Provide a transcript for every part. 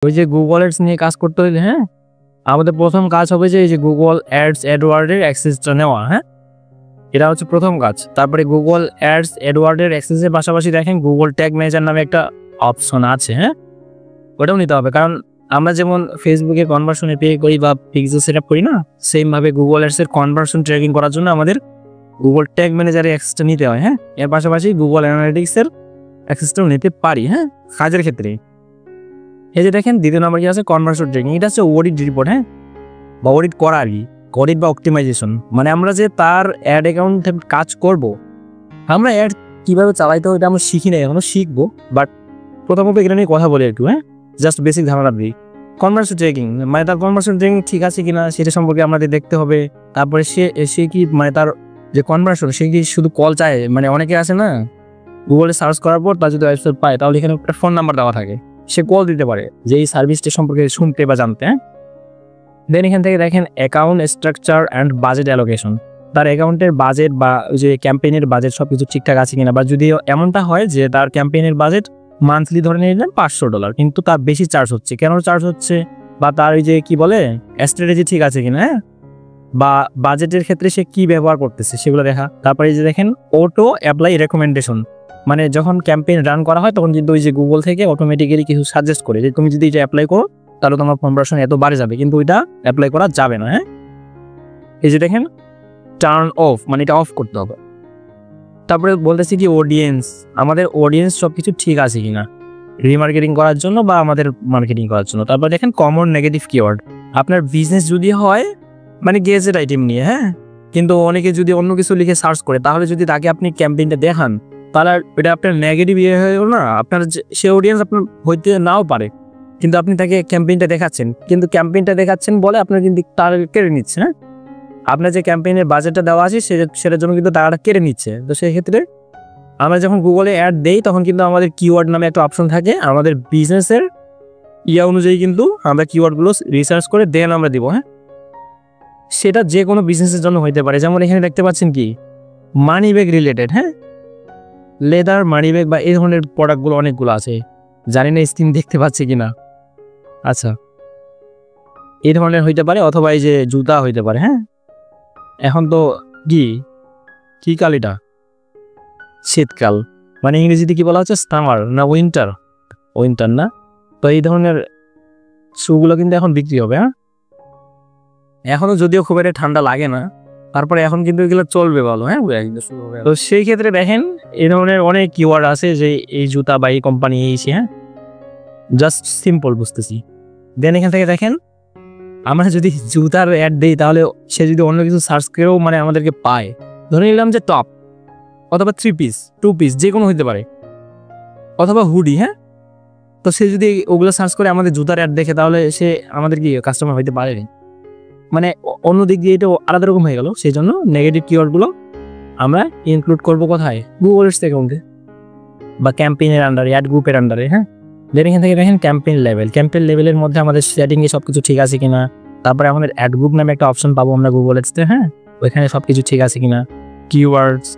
ওই যে Google ads নিয়ে কাজ করতে হলে হ্যাঁ আমাদের প্রথম কাজ হবে যে এই যে গুগল অ্যাডস অ্যাডওয়ার্ডের অ্যাক্সেসটা নেওয়া। হ্যাঁ, এটা হচ্ছে প্রথম কাজ। তারপরে গুগল অ্যাডস অ্যাডওয়ার্ডের অ্যাক্সেসের পাশাপাশি দেখেন গুগল ট্যাগ ম্যানেজার নামে একটা অপশন আছে। হ্যাঁ, ওটাও নিতে হবে, কারণ আমরা যেমন ফেসবুকে কনভার্সনে পে করি বা পিক্সেল সেট আপ করি না, সেমভাবে গুগল অ্যাডসের কনভার্সন ট্র্যাকিং করার জন্য আমাদের গুগল ট্যাগ ম্যানেজারের অ্যাক্সেসটা নিতে হয়। হ্যাঁ, এর পাশাপাশি গুগল অ্যানালিটিক্সের অ্যাক্সেসটাও নিতে পারি। হ্যাঁ, কাজের ক্ষেত্রে এই যে দেখেন দ্বিতীয় নাম্বার কি আছে, কনভার্সন ট্র্যাকিং। এটা হচ্ছে অডিট রিপোর্ট। হ্যাঁ, বা অডিট করা আর কি, অডিট বা অপটিমাইজেশন, মানে আমরা যে তার অ্যাড অ্যাকাউন্ট কাজ করব, আমরা অ্যাড কীভাবে চালাইতে হয় এটা আমরা শিখি না, এখনও শিখবো। বাট প্রথমত এটা নিয়ে কথা বলি একটু। হ্যাঁ, জাস্ট বেসিক ধারণা দিই। কনভার্সন ট্র্যাকিং মানে তার কনভার্সন ট্র্যাকিং ঠিক আছে কিনা সেটা সম্পর্কে আমাদের দেখতে হবে। তারপরে সে কি মানে তার যে কনভার্সন, সে কি শুধু কল চায়, মানে অনেকে আছে না গুগলে সার্চ করার পর তার যদি ওয়েবসাইট পায় তাহলে এখানে একটা ফোন নাম্বার দেওয়া থাকে, সে কল দিতে পারে যে এই সার্ভিসটা সম্পর্কে শুনতে বা জানতে। হ্যাঁ, দেন এখান থেকে দেখেন account structure and budget allocation, তার অ্যাকাউন্টের বাজেট বা ওই যে ক্যাম্পেইনের বাজেট সব কিছু ঠিকঠাক আছে কিনা, বা যদি এমনটা হয় যে তার ক্যাম্পেইনের বাজেট মান্থলি ধরে নিলেন $500 কিন্তু তার বেশি চার্জ হচ্ছে, কেন চার্জ হচ্ছে, বা তার ওই যে কি বলে স্ট্র্যাটেজি ঠিক আছে কিনা, হ্যাঁ, বা বাজেটের ক্ষেত্রে সে কি ব্যবহার করতেছে সেগুলো দেখা। তারপরে এই যে দেখেন অটো অ্যাপ্লাই রেকমেন্ডেশন, মানে যখন ক্যাম্পেইন রান করা হয় তখন কিন্তু ওই যে গুগল থেকে অটোমেটিক্যালি কিছু সাজেস্ট করে যে তুমি যদি এটা অ্যাপ্লাই করো তাহলে তোমার কনভার্সন এত বাড়ে যাবে, কিন্তু ওইটা অ্যাপ্লাই করা যাবে না। হ্যাঁ, এই যে দেখেন টার্ন অফ, মানে এটা অফ করতে হবে। তারপরে বলতেছি কি অডিয়েন্স, আমাদের অডিয়েন্স সব কিছু ঠিক আছে কিনা রিমার্কেটিং করার জন্য বা আমাদের মার্কেটিং করার জন্য। তারপর দেখেন কমন নেগেটিভ কিওয়ার্ড, আপনার বিজনেস যদি হয় মানে গেজেট আইটেম নিয়ে, হ্যাঁ, কিন্তু অনেকে যদি অন্য কিছু লিখে সার্চ করে তাহলে যদি তাকে আপনি ক্যাম্পেইনটা দেখান তাহলে এটা আপনার নেগেটিভ ইয়ে হয়ে গেল না, আপনার সে অডিয়েন্স আপনার হইতে নাও পারে, কিন্তু আপনি তাকে ক্যাম্পেইনটা দেখাচ্ছেন, কিন্তু ক্যাম্পেইনটা দেখাচ্ছেন বলে আপনার কিন্তু টাকা কেড়ে নিচ্ছে। হ্যাঁ, আপনার যে ক্যাম্পেইনের বাজেটটা দেওয়া আছে সেটার জন্য কিন্তু টাকাটা কেড়ে নিচ্ছে। তো সেই ক্ষেত্রে আমরা যখন গুগলে অ্যাড দেই তখন কিন্তু আমাদের কিওয়ার্ড নামে একটা অপশন থাকে, আমাদের বিজনেসের ইয়া অনুযায়ী কিন্তু আমরা কিওয়ার্ডগুলো রিসার্চ করে দেন আমরা দিব। হ্যাঁ, সেটা যে কোনো বিজনেসের জন্য হইতে পারে, যেমন এখানে দেখতে পাচ্ছেন কি মানি ব্যাগ রিলেটেড। হ্যাঁ, লেদার মানি ব্যাগ বা এই ধরনের প্রোডাক্টগুলো অনেকগুলো আছে, জানি না স্ক্রিন দেখতে পাচ্ছি কিনা। আচ্ছা, এই ধরনের হইতে পারে, অথবা এই যে জুতা হইতে পারে। হ্যাঁ, এখন তো কি কাল, এটা শীতকাল, মানে ইংরেজিতে কি বলা হচ্ছে সামার না উইন্টার, উইন্টার না, তো এই ধরনের শুগুলো কিন্তু এখন বিক্রি হবে। হ্যাঁ, এখনও যদিও খুব একটা ঠান্ডা লাগে না, তারপরে এখন কিন্তু এগুলো চলবে ভালো। হ্যাঁ, তো সেই ক্ষেত্রে দেখেন এই ধরনের অনেক কিওয়ার্ড আছে যে এই জুতা বা এই কোম্পানি এইছে। হ্যাঁ, জাস্ট সিম্পল বুঝতেছি। দেন এখান থেকে দেখেন আমরা যদি জুতার অ্যাড দিই তাহলে সে যদি অন্য কিছু সার্চ করেও মানে আমাদেরকে পায়, ধরে নিলাম যে টপ অথবা 3 পিস 2 পিস যে কোনো হইতে পারে, অথবা হুডি। হ্যাঁ, তো সে যদি ওগুলো সার্চ করে আমাদের জুতার অ্যাড দেখে তাহলে সে আমাদের কি কাস্টমার হইতে পারে, মানে অন্য দিক দিয়ে এটা আলাদা রকম হয়ে গেল। সেই জন্য নেগেটিভ কিওয়ার্ডগুলো আমরা ইনক্লুড করবো কোথায়, গুগল অ্যাডস অ্যাকাউন্টে বা ক্যাম্পেইনের আন্ডারে, অ্যাড গ্রুপের আন্ডারে। হ্যাঁ, দেন এখান থেকে দেখেন ক্যাম্পেইন লেভেল, ক্যাম্পেইন লেভেলের মধ্যে আমাদের সেটিংয়ে সব কিছু ঠিক আছে কিনা। তারপরে আমাদের অ্যাড গ্রুপ নামে একটা অপশন পাবো আমরা গুগল অ্যাডসে। হ্যাঁ, ওইখানে সব কিছু ঠিক আছে কিনা, keywords,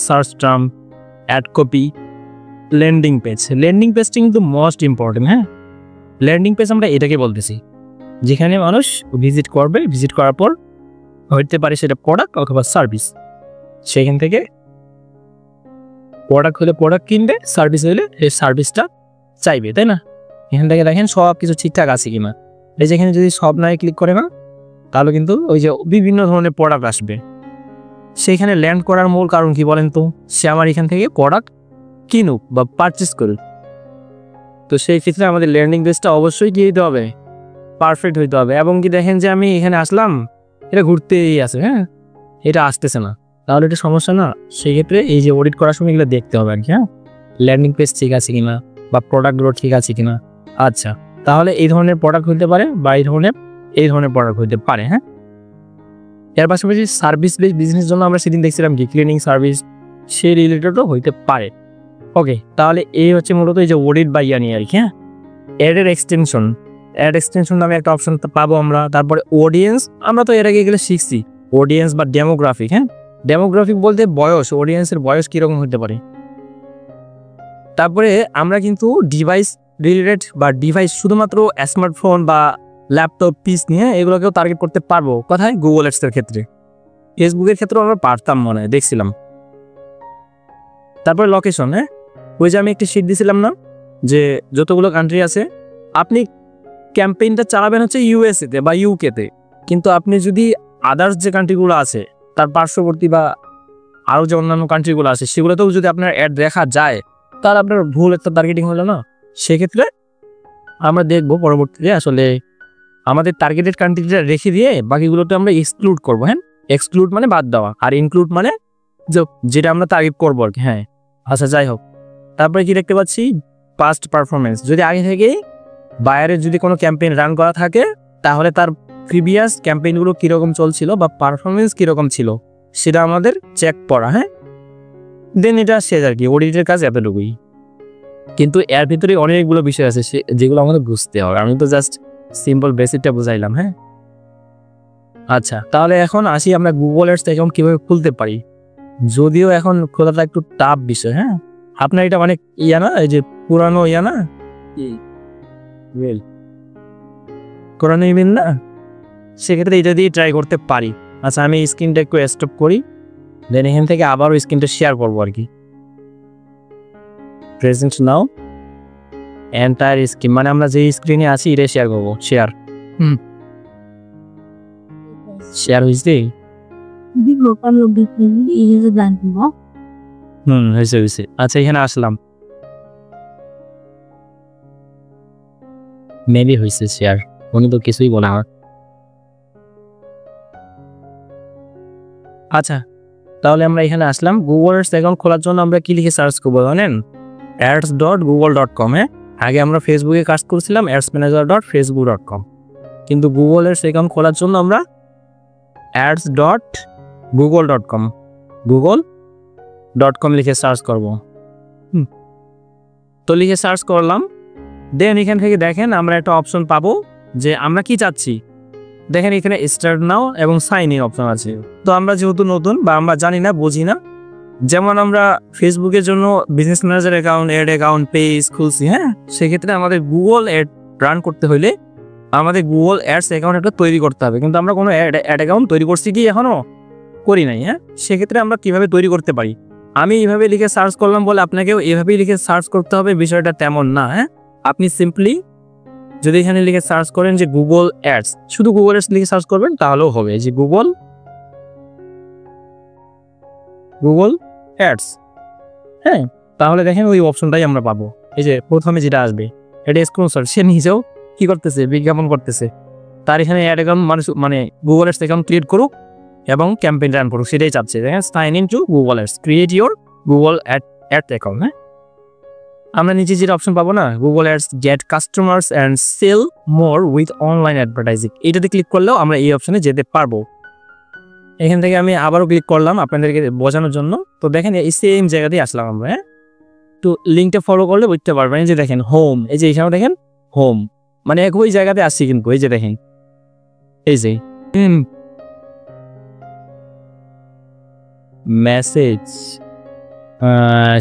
search term, ad copy, landing page. Landing পেজটা কিন্তু মোস্ট ইম্পর্টেন্ট। হ্যাঁ, ল্যান্ডিং পেজ আমরা এটাকে বলতেছি যেখানে মানুষ ভিজিট করবে, ভিজিট করার পর হইতে পারে সেটা প্রোডাক্ট অথবা সার্ভিস, সেখান থেকে প্রোডাক্ট হলে প্রোডাক্ট কিনবে, সার্ভিস হলে এই সার্ভিসটা চাইবে, তাই না। এখান থেকে দেখেন সব কিছু ঠিকঠাক আছে কিনা। এই যেখানে যদি সব নাই ক্লিক করে না তাহলে কিন্তু ওই যে বিভিন্ন ধরনের প্রোডাক্ট আসবে, সেইখানে ল্যান্ড করার মূল কারণ কি বলেন তো, সে আমার এখান থেকে প্রোডাক্ট কিনুক বা পারচেস করুক। তো সেই ক্ষেত্রে আমাদের ল্যান্ডিং পেজটা অবশ্যই কি হইতে হবে, পারফেক্ট হইতে হবে। এবং কি দেখেন যে আমি এখানে আসলাম, এটা ঘুরতেই আছে, হ্যাঁ, এটা আসতেছে না, তাহলে এটা সমস্যা না। সেই ক্ষেত্রে এই যে অডিট করার সময় এগুলো দেখতে হবে আর কি। হ্যাঁ, ল্যান্ডিং পেজ ঠিক আছে কিনা বা প্রোডাক্টগুলো ঠিক আছে কিনা। আচ্ছা, তাহলে এই ধরনের প্রোডাক্ট হইতে পারে বা এই ধরনের প্রোডাক্ট হইতে পারে। হ্যাঁ, এর পাশাপাশি সার্ভিস বেস বিজনেস জন্য আমরা সেদিন দেখছিলাম কি ক্লিনিং সার্ভিস, সে রিলেটেডও হইতে পারে। ওকে, তাহলে এই হচ্ছে মূলত এই যে অডিট বা ইয়া নিয়ে আর কি। হ্যাঁ, অ্যাডের এক্সটেনশন, অ্যাড এক্সটেনশন নামে একটা অপশন পাবো আমরা। তারপরে অডিয়েন্স, আমরা তো এর আগে এগুলো শিখছি, অডিয়েন্স বা ডেমোগ্রাফিক। হ্যাঁ, ডেমোগ্রাফিক বলতে বয়স, অডিয়েন্সের বয়স কীরকম হতে পারে। তারপরে আমরা কিন্তু ডিভাইস রিলেটেড বা ডিভাইস শুধুমাত্র স্মার্টফোন বা ল্যাপটপ পিস নিয়ে এগুলোকেও টার্গেট করতে পারবো। কোথায়? গুগল অ্যাডসের ক্ষেত্রে। ফেসবুকের ক্ষেত্রেও আমরা পারতাম মনে হয়, দেখছিলাম। তারপরে লোকেশন, হ্যাঁ, ওই যে আমি একটা শিট দিছিলাম না, যে যতগুলো কান্ট্রি আছে আপনি ক্যাম্পেইনটা চালাবেন হচ্ছে ইউএসএতে বা ইউকেতে, কিন্তু আপনি যদি আদার্স যে কান্ট্রিগুলো আছে তার পার্শ্ববর্তী বা আরও যে অন্যান্য কান্ট্রিগুলো আছে সেগুলোতেও যদি আপনার অ্যাড দেখা যায় তাহলে আপনার ভুল একটা টার্গেটিং হলো না। সেক্ষেত্রে আমরা দেখব পরবর্তীতে আসলে আমাদের টার্গেটেড কান্ট্রিটা রেখে দিয়ে বাকিগুলোতে আমরা এক্সক্লুড করবো। হ্যাঁ, এক্সক্লুড মানে বাদ দেওয়া, আর ইনক্লুড মানে যেটা আমরা টার্গেট করবো আর কি। হ্যাঁ, আচ্ছা, যাই হোক। তারপরে কি দেখতে পাচ্ছি? Past performance. যদি আগে থেকেই বায়ারের যদি কোনো ক্যাম্পেইন রান করা থাকে তাহলে তার প্রিভিয়াস ক্যাম্পেইনগুলো কীরকম চলছিল বা পারফরমেন্স কীরকম ছিল সেটা আমাদের চেক করা। হ্যাঁ, দেন এটা শেষ আর কি, অডিটের কাজ এতটুকুই। কিন্তু এর ভিতরে অনেকগুলো বিষয় আছে যেগুলো আমাদের বুঝতে হবে। আমি তো জাস্ট সিম্পল বেসিকটা বুঝাইলাম। হ্যাঁ, আচ্ছা, তাহলে এখন আসি আমরা গুগল অ্যাডস অ্যাকাউন্ট কীভাবে খুলতে পারি। যদিও এখন খোলাটা একটু টাফ বিষয়। হ্যাঁ, আপনার এটা অনেক না, এই যে পুরানো না, পুরানো ইমেল না, সেক্ষেত্রে এটা দিয়ে ট্রাই করতে পারি। আচ্ছা, আমি স্ক্রিনটা একটু স্টপ করি, দেন এখান থেকে আবারও স্ক্রিনটা শেয়ার করবো আর কি। প্রেজেন্ট নাও এন্টায়ার স্ক্রিন, মানে আমরা যে স্ক্রিনে আছি এটা শেয়ার করবো। শেয়ার শেয়ার হয়েছে? হয়েছে। আচ্ছা, এখানে আসলাম, মেবি হয়েছে শেয়ার, উনি তো কিছুই বলে আমার। আচ্ছা, তাহলে আমরা এখানে আসলাম। গুগল অ্যাডস অ্যাকাউন্ট খোলার জন্য আমরা কি লিখে সার্চ করবো জানেন? ads.google.com। আগে আমরা ফেসবুকে কাজ করছিলাম adsmanager.facebook.com, কিন্তু গুগল অ্যাডস অ্যাকাউন্ট খোলার জন্য আমরা ads.google.com google.com লিখে সার্চ করব। তো লিখে সার্চ করলাম, দেন এখান থেকে দেখেন আমরা একটা অপশন পাবো যে আমরা কি চাচ্ছি। দেখেন এখানে স্টার্ট নাও এবং সাইন ইন অপশন আছে। তো আমরা যেহেতু নতুন বা আমরা জানি না, বুঝি না, যেমন আমরা ফেসবুকের জন্য business manager account, ad account, page খুলছি। হ্যাঁ, সেক্ষেত্রে আমাদের গুগল অ্যাড রান করতে হলে আমাদের গুগল অ্যাডস অ্যাকাউন্ট একটা তৈরি করতে হবে, কিন্তু আমরা কোনো অ্যাড অ্যাকাউন্ট তৈরি করছি কি এখনও করি নাই। হ্যাঁ, সেক্ষেত্রে আমরা কিভাবে তৈরি করতে পারি, আমি এইভাবে লিখে সার্চ করলাম বলে আপনাকেও এভাবেই লিখে সার্চ করতে হবে, বিষয়টা তেমন না। হ্যাঁ, আপনি সিম্পলি যদি এখানে লিখে সার্চ করেন যে গুগল অ্যাডস, শুধু গুগল অ্যাডস লিখে সার্চ করবেন তাহলেও হবে, যে গুগল অ্যাডস। হ্যাঁ, তাহলে দেখেন ওই অপশনটাই আমরা পাবো। এই যে প্রথমে যেটা আসবে এটা স্পন্সর, সে নিজেও কি করতেছে, বিজ্ঞাপন করতেছে। তার এখানে অ্যাড অ্যাকাউন্ট মানে গুগল অ্যাডস অ্যাকাউন্ট ক্রিয়েট করুক এবং ক্যাম্পেইন রান করুক, সেটাই চাচ্ছে। দেখেন, sign in to Google ads, create your Google ad account. হ্যাঁ, আমরা নিচে যেটা অপশন পাবো না, Google ads get customers and sell more with online advertising, এটাতে ক্লিক করলেও আমরা এই অপশনে যেতে পারবো। এখান থেকে আমি আবারও ক্লিক করলাম আপনাদেরকে বোঝানোর জন্য। তো দেখেন এই সেম জায়গাতেই আসলাম আমরা। হ্যাঁ, তো লিঙ্কটা ফলো করলে বুঝতে পারবেন। এই যে দেখেন হোম, এই যে এখানে দেখেন হোম, মানে একই জায়গাতে আসছি কিন্তু। এই যে দেখেন, এই যে মেসেজ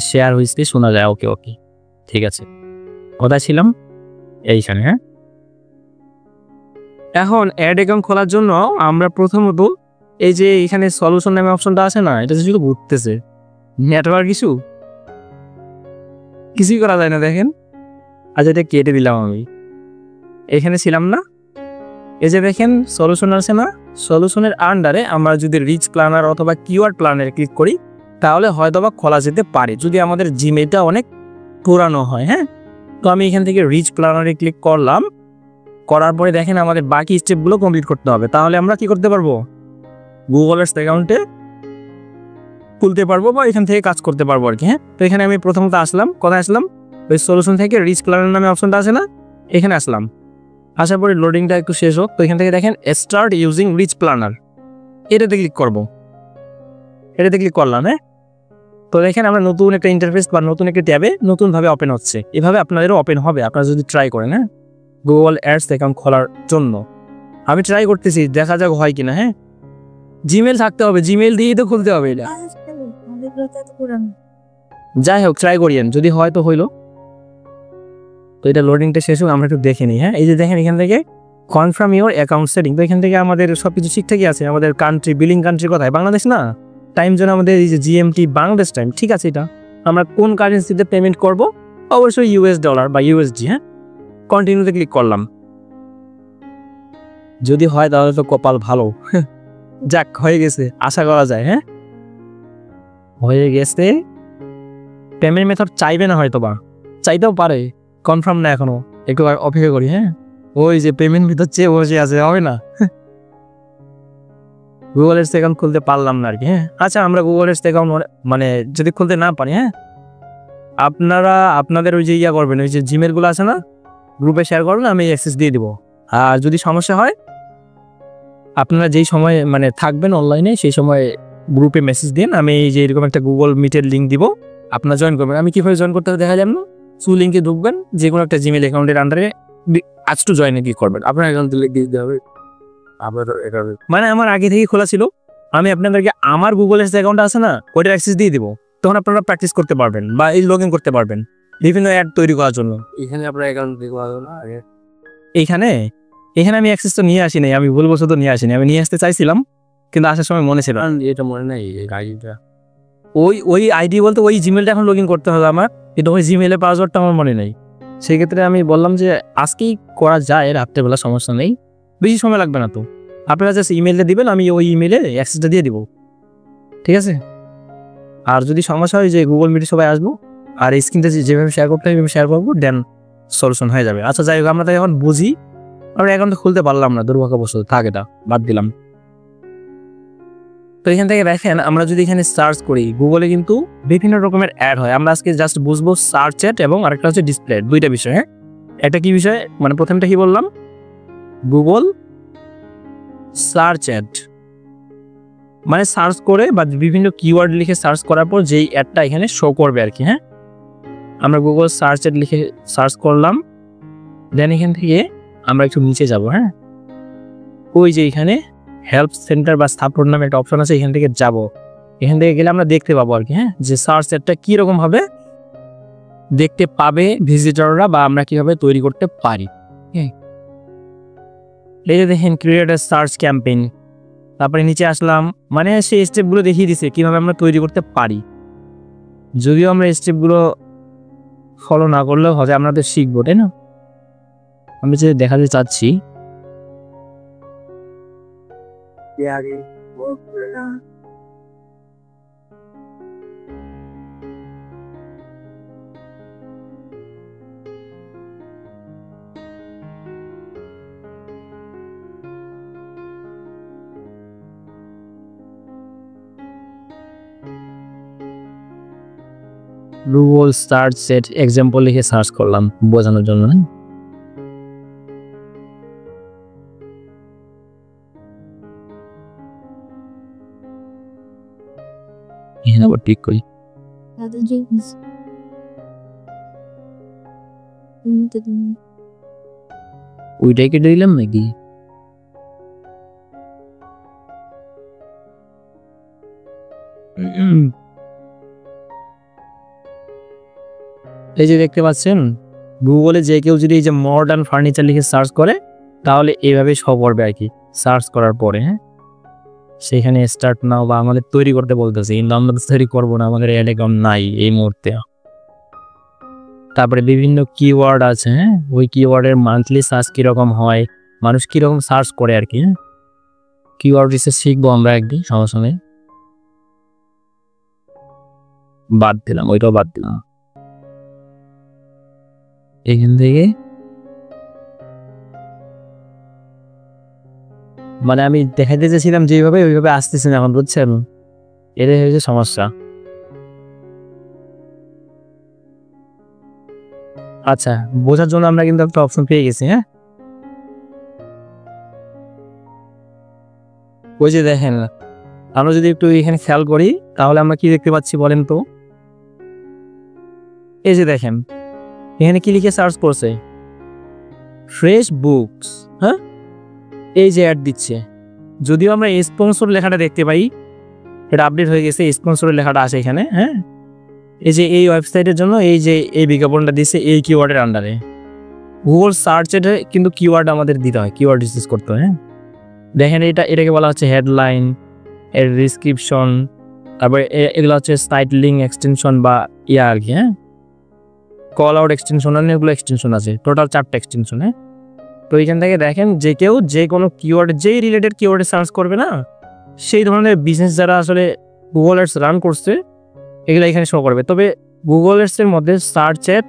শেয়ার হয়েছে, শোনা যায়। ওকে ওকে, ঠিক আছে, কোথায় ছিলাম? এইখানে। হ্যাঁ, এখন অ্যাড অ্যাকাউন্ট খোলার জন্য আমরা প্রথমত এই যে এখানে সলিউশন নামে অপশনটা আছে না, এটা শুধু ঘুরতেছে, নেটওয়ার্ক কিছুই করা যায় না। দেখেন, আজ এটা কেটে দিলাম আমি, এখানে ছিলাম না। এই যে দেখেন সলিউশন আছে না, সলিউশনের আন্ডারে আমরা যদি রিচ প্ল্যানার অথবা কিওয়ার্ড প্ল্যানারে ক্লিক করি তাহলে হয়তোবা খোলা যেতে পারে, যদি আমাদের জিমেলটা অনেক পুরানো হয়। হ্যাঁ, তো আমি এখান থেকে রিচ প্ল্যানারে ক্লিক করলাম, করার পরে দেখেন আমাদের বাকি স্টেপগুলো কমপ্লিট করতে হবে। তাহলে আমরা কি করতে পারবো, গুগল অ্যাডস অ্যাকাউন্টে খুলতে পারবো বা এখান থেকে কাজ করতে পারবো আর কি। হ্যাঁ, তো এখানে আমি প্রথমত আসলাম, কোথায় আসলাম, ওই সলিউশন থেকে রিচ প্ল্যানার নামে অপশনটা আছে না, এখানে আসলাম। আসার পরে লোডিংটা একটু শেষ হোক। তো এখান থেকে দেখেন স্টার্ট ইউজিং রিচ প্ল্যানার, এটাতে ক্লিক করবো। এটাতে ক্লিক করলাম। হ্যাঁ, তো দেখেন আমরা নতুন একটা ইন্টারফেস বা নতুন একটা ট্যাবে নতুনভাবে ওপেন হচ্ছে। এভাবে আপনাদেরও ওপেন হবে আপনারা যদি ট্রাই করেন। হ্যাঁ, গুগল অ্যাডস অ্যাকাউন্ট খোলার জন্য আমি ট্রাই করতেছি, দেখা যাক হয় কিনা। হ্যাঁ, জিমেল থাকতে হবে, জিমেল দিয়েই তো খুলতে হবে এটা। যাই হোক, ট্রাই করিয়েন, যদি হয় তো হইল। তো এটা লোডিংটা শেষ হোক, আমরা একটু দেখে নিই। হ্যাঁ, এই যে দেখেন এখান থেকে কনফার্ম ইউর অ্যাকাউন্ট সেটিং। তো এখান থেকে আমাদের সব কিছু ঠিকঠাকই আছে। আমাদের কান্ট্রি, বিলিং কান্ট্রি কোথায়? বাংলাদেশ না? টাইম জোন আমাদের এই যে জিএমটি, বাংলাদেশ টাইম, ঠিক আছে। এটা আমরা কোন কারেন্সিতে পেমেন্ট করব? অবশ্যই ইউএস ডলার বা ইউএসডি। হ্যাঁ, কন্টিনিউতে ক্লিক করলাম। যদি হয় তাহলে তো কপাল ভালো। যাক, হয়ে গেছে, আশা করা যায়। হ্যাঁ, হয়ে গেছে। পেমেন্ট মেথড চাইবে না, হয়তো বা চাইতেও পারে, কনফার্ম না এখনো, একটু অপেক্ষা করি। হ্যাঁ, ওই যে পেমেন্ট মেথড চেয়ে বসে আছে, হবে না। গুগল এডস অ্যাকাউন্ট খুলতে পারলাম না আর কি। হ্যাঁ, আচ্ছা, আমরা গুগল এডস অ্যাকাউন্ট মানে যদি খুলতে না পারি, হ্যাঁ, আপনারা আপনাদের ওই যে করবেন, ওই যে জিমেলগুলো আছে না, গ্রুপে শেয়ার করবেন, আমি অ্যাক্সেস দিয়ে দিব। আর যদি সমস্যা হয়, আপনারা যেই সময় মানে থাকবেন অনলাইনে, সেই সময় গ্রুপে মেসেজ দিন। আমি এই যে এরকম একটা গুগল মিটের লিঙ্ক দিব, আপনারা জয়েন করবেন। আমি কীভাবে জয়েন করতে হবে দেখা যাবে না? সু লিঙ্কে ঢুকবেন, যে কোনো একটা জিমেল অ্যাকাউন্টের আন্ডারে আজ টু জয়েনে ক্লিক করবেন। আপনার অ্যাকাউন্ট লিঙ্ক দিয়ে দিতে হবে। মানে আমার আগে থেকেই খোলা ছিল, আমি আপনাদেরকে আমার গুগল এডস অ্যাকাউন্ট আছে না, ওইটার অ্যাক্সেস দিয়ে দিব। তখন আপনারা প্র্যাকটিস করতে পারবেন বা এই লগ ইন করতে পারবেন বিভিন্ন অ্যাড তৈরি করার জন্য। এখানে আপনার অ্যাকাউন্ট দেওয়া না আগে, এখানে আমি অ্যাক্সেস তো নিয়ে আসি নাই, আমি ভুলবশত নিয়ে আসিনি। আমি নিয়ে আসতে চাইছিলাম, কিন্তু আসার সময় মনে ছিল এটা মনে নাই। আইডিটা ওই আইডি বলতে ওই জিমেলটা এখন লগ ইন করতে হবে আমার, কিন্তু ওই জিমেলের পাসওয়ার্ডটা আমার মনে নেই। সেই ক্ষেত্রে আমি বললাম যে আজকেই করা যায়, রাত্রেবেলা, সমস্যা নেই, বেশি সময় লাগবে না। তো আপনারা জাস্ট ইমেলটা দিবেন, আমি ওই ইমেলে অ্যাক্সেসটা দিয়ে দিব, ঠিক আছে। আর যদি সমস্যা হয় যে গুগল মিটে সবাই আসবো, আর এই স্ক্রিনটা যেভাবে শেয়ার করতে হবে শেয়ার করবো, দেন সলিউশন হয়ে যাবে। আচ্ছা, যাই হোক, আমরা তো এখন বুঝি। আমরা অ্যাকাউন্ট খুলতে পারলাম না, দুর্ভাগ্যবশত, থাক, এটা বাদ দিলাম। তো এখান থেকে দেখেন, আমরা যদি এখানে সার্চ করি, গুগলে কিন্তু বিভিন্ন রকমের অ্যাড হয়। আমরা আজকে জাস্ট বুঝবো সার্চ অ্যাড এবং আরেকটা হচ্ছে ডিসপ্লে, দুইটা বিষয়। হ্যাঁ, একটা কি বিষয়, মানে প্রথমটা কি বললাম, গুগল সার্চ অ্যাড, মানে সার্চ করে বা বিভিন্ন কিওয়ার্ড লিখে সার্চ করার পর যেই অ্যাডটা এখানে শো করবে আর কি। হ্যাঁ, আমরা গুগল সার্চ অ্যাড লিখে সার্চ করলাম, দেন এখান থেকে আমরা একটু নিচে যাব। হ্যাঁ, ওই যে এখানে হেল্প সেন্টার বা সাপোর্ট নামে একটা অপশন আছে, এখান থেকে যাব। এখান থেকে গেলে আমরা দেখতে পাবো আর কি। হ্যাঁ, যে সার্চ অ্যাডটা কীরকম হবে দেখতে পাবে ভিজিটররা, বা আমরা কীভাবে তৈরি করতে পারি। হ্যাঁ, এই যে দেখেন ক্রিয়েট আ সার্চ ক্যাম্পেইন, তারপরে নিচে আসলাম, মানে সেই স্টেপগুলো দেখিয়ে দিছে কীভাবে আমরা তৈরি করতে পারি। যদিও আমরা স্টেপগুলো ফলো না করলেও হবে, আমরা তো শিখবো, তাই না। আমি যে দেখাতে চাচ্ছি, গুগল সার্চ সেট এক্সাম্পল লিখে সার্চ করলাম বোঝানোর জন্য। এখানে আবার ঠিক করি, ওইটাই কেটে দিলাম নাকি? এই যে দেখতে পাচ্ছেন, গুগলে যে কেউ যদি এই যে মডার্ন ফার্নিচার লিখে সার্চ করে, তাহলে এইভাবে শো করবে আর কি সার্চ করার পরে। হ্যাঁ, সেখানে স্টার্ট নাও বা আমাদের তৈরি করতে বলতেছে, কিন্তু আমরা তৈরি করবো না, আমাদের অ্যাড অ্যাকাউন্ট নাই এই মুহূর্তে। তারপরে বিভিন্ন কিওয়ার্ড আছে। হ্যাঁ, ওই কিওয়ার্ডের মান্থলি সার্চ কীরকম হয়, মানুষ কীরকম সার্চ করে আর কি। হ্যাঁ, কিওয়ার্ড রিসার্চ শিখবো আমরা একদিন, সমস্যা নেই। বাদ দিলাম, ওইটাও বাদ দিলাম। এখান থেকে মানে আমি দেখাইতে চেয়েছিলাম যেভাবে, ওইভাবে আসতেছে না এখন, বুঝছেন, এটাই হয়েছে সমস্যা। আচ্ছা, বোঝার জন্য আমরা কিন্তু একটা অপশন পেয়ে গেছি। হ্যাঁ, ওই যে দেখেন, আমরা যদি একটু এখানে খেয়াল করি, তাহলে আমরা কি দেখতে পাচ্ছি বলেন তো? এই যে দেখেন, এখানে কি লিখে সার্চ করছে, ফ্রেশ বুকস। হ্যাঁ, এই যে অ্যাড দিচ্ছে, যদিও আমরা স্পন্সর লেখাটা দেখতে পাই, এটা আপডেট হয়ে গেছে, স্পন্সরের লেখাটা আছে এখানে। হ্যাঁ, এই যে এই ওয়েবসাইটের জন্য এই যে এই বিজ্ঞাপনটা দিচ্ছে এই কিওয়ার্ডের আন্ডারে, গুগল সার্চে কিন্তু কিওয়ার্ড আমাদের দিতে হয়, কিওয়ার্ড রিসার্চ করতে হয়। হ্যাঁ, দেখেন এটাকে বলা হচ্ছে হেডলাইন, এর ডিসক্রিপশন, তারপরে এগুলো হচ্ছে সাইট লিঙ্ক এক্সটেনশন বা আর কি। হ্যাঁ, কল আউট এক্সটেনশন, অনেকগুলো এক্সটেনশন আছে, টোটাল 4টা এক্সটেনশন। হ্যাঁ, তো এইখান থেকে দেখেন যে কেউ যে কোনো কিওয়ার্ড, যেই রিলেটেড কিওয়ার্ডে সার্চ করবে না, সেই ধরনের বিজনেস যারা আসলে গুগল অ্যাডস রান করছে এগুলো এখানে শো করবে। তবে গুগল অ্যাডসের মধ্যে সার্চ অ্যাড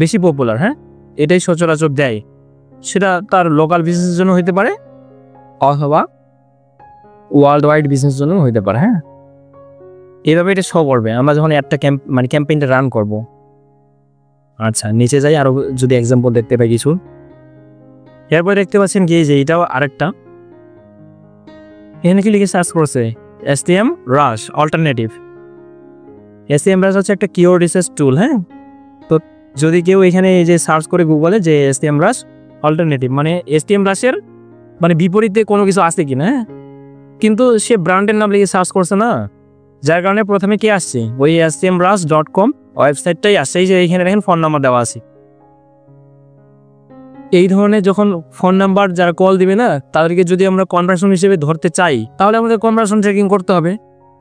বেশি পপুলার। হ্যাঁ, এটাই সচরাচর দেয়, সেটা তার লোকাল বিজনেসের জন্য হইতে পারে অথবা ওয়ার্ল্ড ওয়াইড বিজনেসের জন্য হইতে পারে। হ্যাঁ, এইভাবে এটা শো করবে আমরা যখন একটা ক্যাম্পেইনটা রান করব। আচ্ছা, নিচে যাই, আরও যদি এক্সাম্পল দেখতে পাই কিছু। এরপরে দেখতে পাচ্ছেন কি যে এটাও আরেকটা, এখানে কি লিখে সার্চ করছে SEMrush অল্টারনেটিভ। SEMrush হচ্ছে একটা কিওয়ার্ড রিসার্চ টুল। হ্যাঁ, তো যদি কেউ এখানে এই যে সার্চ করে গুগলে যে SEMrush অল্টারনেটিভ মানে SEMrush-এর মানে বিপরীতে কোনো কিছু আছে কিনা, হ্যাঁ, কিন্তু সে ব্র্যান্ডের নাম লিখে সার্চ করছে না, যার কারণে প্রথমে কি আসছে ওই SEMrush.com ওয়েবসাইটটাই আসছে। এই যে এইখানে দেখেন ফোন নাম্বার দেওয়া আছে। এই ধরনের যখন ফোন নাম্বার যারা কল দিবে না, তাদেরকে যদি আমরা কনভার্সন হিসেবে ধরতে চাই তাহলে আমাদের কনভার্সন ট্র্যাকিং করতে হবে,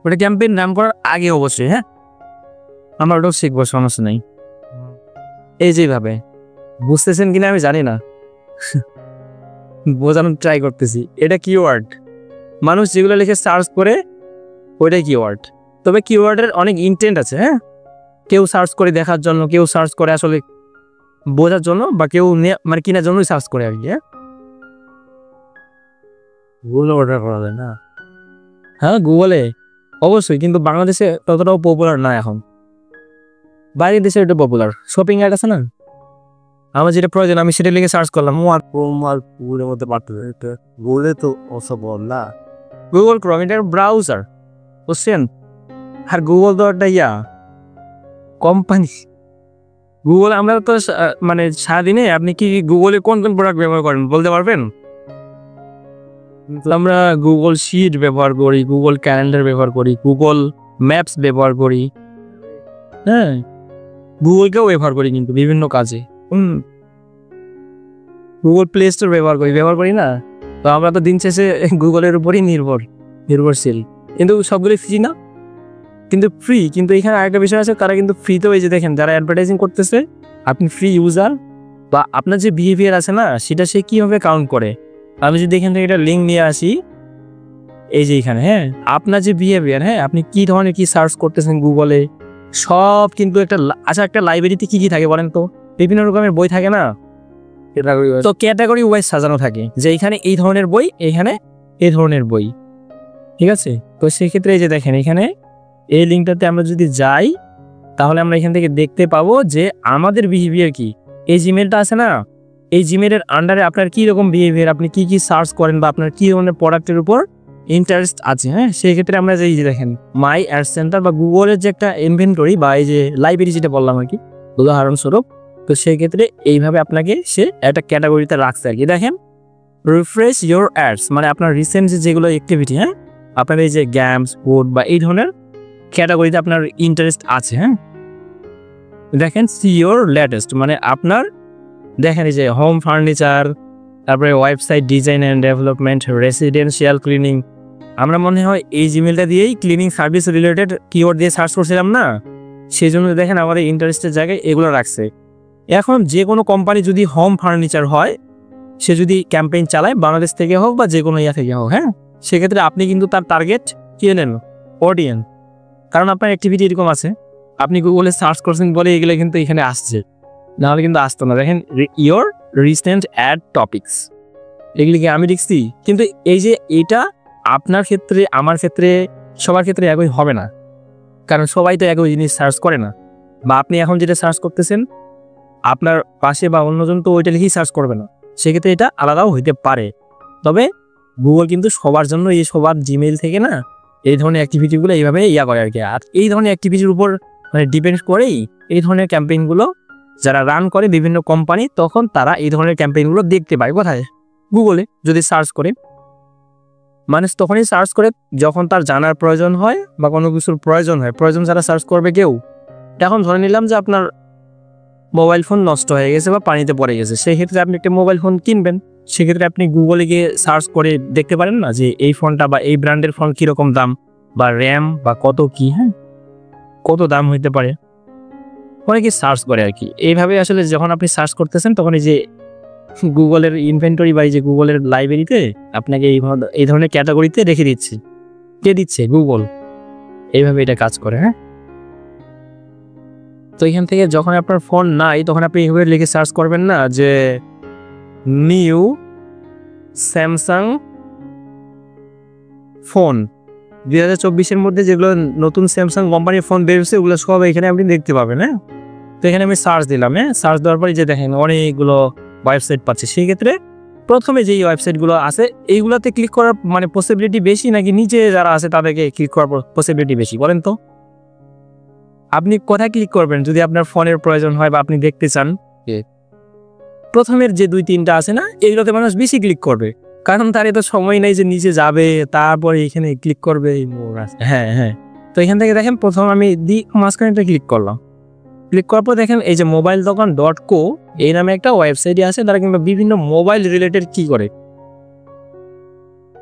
ওটা ক্যাম্পেইন নাম করার আগে অবশ্যই। হ্যাঁ, আমরা ওটাও শিখবো, সমস্যা নেই। এই যেভাবে বুঝতেছেন কিনা আমি জানি না, বোঝানোর ট্রাই করতেছি। এটা কিওয়ার্ড, মানুষ যেগুলো লিখে সার্চ করে ওইটাই কিওয়ার্ড। তবে কিওয়ার্ডের অনেক ইন্টেন্ট আছে। হ্যাঁ, কেউ সার্চ করে দেখার জন্য, কেউ সার্চ করে আসলে বোঝার জন্য, বা কেউ মানে কেনার জন্যই সার্চ করে আর কি। গুগলে অর্ডার করা যায় না? হ্যাঁ, গুগলে অবশ্যই, কিন্তু বাংলাদেশে ততটাও পপুলার না এখন, বাইরের দেশে এটা পপুলার। শপিং অ্যাড আছে না, আমার যেটা প্রয়োজন আমি সেটা লিখে সার্চ করলাম, গুগলের মধ্যে পাঠাতে। গুগলে তো অসম্ভব না, গুগল ক্রোম এটা ব্রাউজার, বুঝছেন? আর গুগল তো একটা কোম্পানি। গুগল আমরা তো মানে সারাদিনে আপনি কি গুগলে কোন কোন প্রোডাক্ট ব্যবহার করেন বলতে পারবেন? আমরা গুগল শিট ব্যবহার করি, গুগল ক্যালেন্ডার ব্যবহার করি, গুগল ম্যাপস ব্যবহার করি। হ্যাঁ, গুগলকেও ব্যবহার করি কিন্তু বিভিন্ন কাজে। গুগল প্লে স্টোর ব্যবহার করি না? তো আমরা তো দিন শেষে গুগলের উপরই নির্ভরশীল। কিন্তু সবগুলি ফ্রি না, কিন্তু ফ্রি। কিন্তু এখানে আরেকটা বিষয় আছে, তারা কিন্তু ফ্রিতেও এই যে দেখেন যারা অ্যাডভার্টাইজিং করতেছে, আপনি ফ্রি ইউজার বা আপনার যে বিহেভিয়ার আছে না সেটা সে কীভাবে কাউন্ট করে। আমি যদি এখান থেকে একটা লিঙ্ক নিয়ে আসি, এই যে এখানে, হ্যাঁ, আপনার যে বিহেভিয়ার, হ্যাঁ, আপনি কী ধরনের কী সার্চ করতেছেন গুগলে, সব কিন্তু একটা আচ্ছা একটা লাইব্রেরিতে কী কী থাকে বলেন তো? বিভিন্ন রকমের বই থাকে না, তো ক্যাটাগরি ওয়াইজ সাজানো থাকে, যে এইখানে এই ধরনের বই, এইখানে এই ধরনের বই, ঠিক আছে? তো সেক্ষেত্রে এই যে দেখেন এখানে এই লিঙ্কটাতে আমরা যদি যাই তাহলে আমরা এখান থেকে দেখতে পাবো যে আমাদের বিহেভিয়ার কি। এই জিমেলটা আছে না, এই জিমেলের আন্ডারে আপনার কী রকম বিহেভিয়ার, আপনি কি কি সার্চ করেন বা আপনার কী ধরনের প্রোডাক্টের উপর ইন্টারেস্ট আছে। হ্যাঁ, সেই ক্ষেত্রে আমরা যে দেখেন মাই অ্যাড সেন্টার বা গুগলের যে একটা ইনভেন্টরি বা এই যে লাইব্রেরি যেটা বললাম আর কি উদাহরণস্বরূপ, তো সেই ক্ষেত্রে এইভাবে আপনাকে সে একটা ক্যাটাগরিতে রাখছে আর কি। দেখেন রিফ্রেশ ইয়োর অ্যাডস মানে আপনার রিসেন্ট যেগুলো অ্যাক্টিভিটি, হ্যাঁ, আপনার এই যে গেমস, ফুড বা এই ধরনের ক্যাটাগরিতে আপনার ইন্টারেস্ট আছে। হ্যাঁ, দেখেন সি ইয়োর লেটেস্ট মানে আপনার দেখেন এই যে হোম ফার্নিচার, তারপরে website design and development, residential cleaning. আমরা মনে হয় এই জিমেলটা দিয়েই ক্লিনিং সার্ভিস রিলেটেড কিওয়ার্ড দিয়ে সার্চ করছিলাম না, সেই জন্য দেখেন আমাদের ইন্টারেস্টের জায়গায় এগুলো রাখছে। এখন যে কোনো কোম্পানি যদি হোম ফার্নিচার হয়, সে যদি ক্যাম্পেইন চালায় বাংলাদেশ থেকে হোক বা যে কোনো থেকে হোক, হ্যাঁ, সেক্ষেত্রে আপনি কিন্তু তার টার্গেট কি নেন, অডিয়েন্স, কারণ আপনার অ্যাক্টিভিটি এরকম আছে, আপনি গুগলে সার্চ করছেন বলে এগুলো কিন্তু এখানে আসছে, নাহলে কিন্তু আসতো না। দেখেন ইয়োর রিসেন্ট অ্যাড টপিকস, এগুলিকে আমি লিখছি, কিন্তু এই যে এটা আপনার ক্ষেত্রে, আমার ক্ষেত্রে, সবার ক্ষেত্রে একই হবে না, কারণ সবাই তো একই জিনিস সার্চ করে না। বা আপনি এখন যেটা সার্চ করতেছেন আপনার পাশে বা অন্যজন তো ওইটা লিখেই সার্চ করবে না, সেক্ষেত্রে এটা আলাদাও হইতে পারে। তবে গুগল কিন্তু সবার জন্য এই সবার জিমেইল থেকে না এই ধরনের অ্যাক্টিভিটিগুলো এইভাবে করে আর কি। আর এই ধরনের অ্যাক্টিভিটির উপর মানে ডিপেন্ড করেই এই ধরনের ক্যাম্পেইনগুলো যারা রান করে বিভিন্ন কোম্পানি, তখন তারা এই ধরনের ক্যাম্পেইনগুলো দেখতে পায় কোথায়, গুগলে যদি সার্চ করে। মানুষ তখনই সার্চ করে যখন তার জানার প্রয়োজন হয় বা কোনো কিছুর প্রয়োজন হয়। প্রয়োজন ছাড়া সার্চ করবে কেউ? এখন ধরে নিলাম যে আপনার মোবাইল ফোন নষ্ট হয়ে গেছে বা পানিতে পড়ে গেছে, সেই ক্ষেত্রে আপনি একটা মোবাইল ফোন কিনবেন, সেক্ষেত্রে আপনি গুগলে গিয়ে সার্চ করে দেখতে পারেন না যে এই ফোনটা বা এই ব্র্যান্ডের ফোন কীরকম দাম বা র্যাম বা কত কি, হ্যাঁ কত দাম হইতে পারে, অনেকে সার্চ করে আর কি। এইভাবে আসলে যখন আপনি সার্চ করতেছেন তখন এই যে গুগলের ইনভেন্টরি বা এই যে গুগলের লাইব্রেরিতে আপনাকে এই ধরনের ক্যাটাগরিতে রেখে দিচ্ছে। কে দিচ্ছে? গুগল। এইভাবে এটা কাজ করে। হ্যাঁ, তো এখান থেকে যখন আপনার ফোন নাই তখন আপনি এইভাবে লিখে সার্চ করবেন না যে নিউ স্যামসাং ফোন 2024-এর মধ্যে যেগুলো নতুন স্যামসাং কোম্পানির ফোন বেরোচ্ছে ওগুলো সব এখানে আপনি দেখতে পাবেন। হ্যাঁ, তো এখানে আমি সার্চ দিলাম। হ্যাঁ, সার্চ দেওয়ার পরে যে দেখেন অনেকগুলো ওয়েবসাইট পাচ্ছি। সেই ক্ষেত্রে প্রথমে যেই ওয়েবসাইটগুলো আছে এইগুলোতে ক্লিক করার মানে পসিবিলিটি বেশি নাকি নিচে যারা আছে তাদেরকে ক্লিক করার পসিবিলিটি বেশি বলেন তো? আপনি কোথায় ক্লিক করবেন যদি আপনার ফোনের প্রয়োজন হয় বা আপনি দেখতে চান? প্রথমের যে 2-3টা আছে না, এগুলোতে মানুষ বেশি ক্লিক করবে, কারণ তার এত সময় নেই যে নিচে যাবে তারপরে এখানে ক্লিক করবে। হ্যাঁ হ্যাঁ, তো এখান থেকে দেখেন প্রথম আমি মাঝখানেটা ক্লিক করলাম। ক্লিক করার পর দেখেন এই যে মোবাইল দোকান .co এই নামে একটা ওয়েবসাইট আছে, তারা কিন্তু বিভিন্ন মোবাইল রিলেটেড কি করে,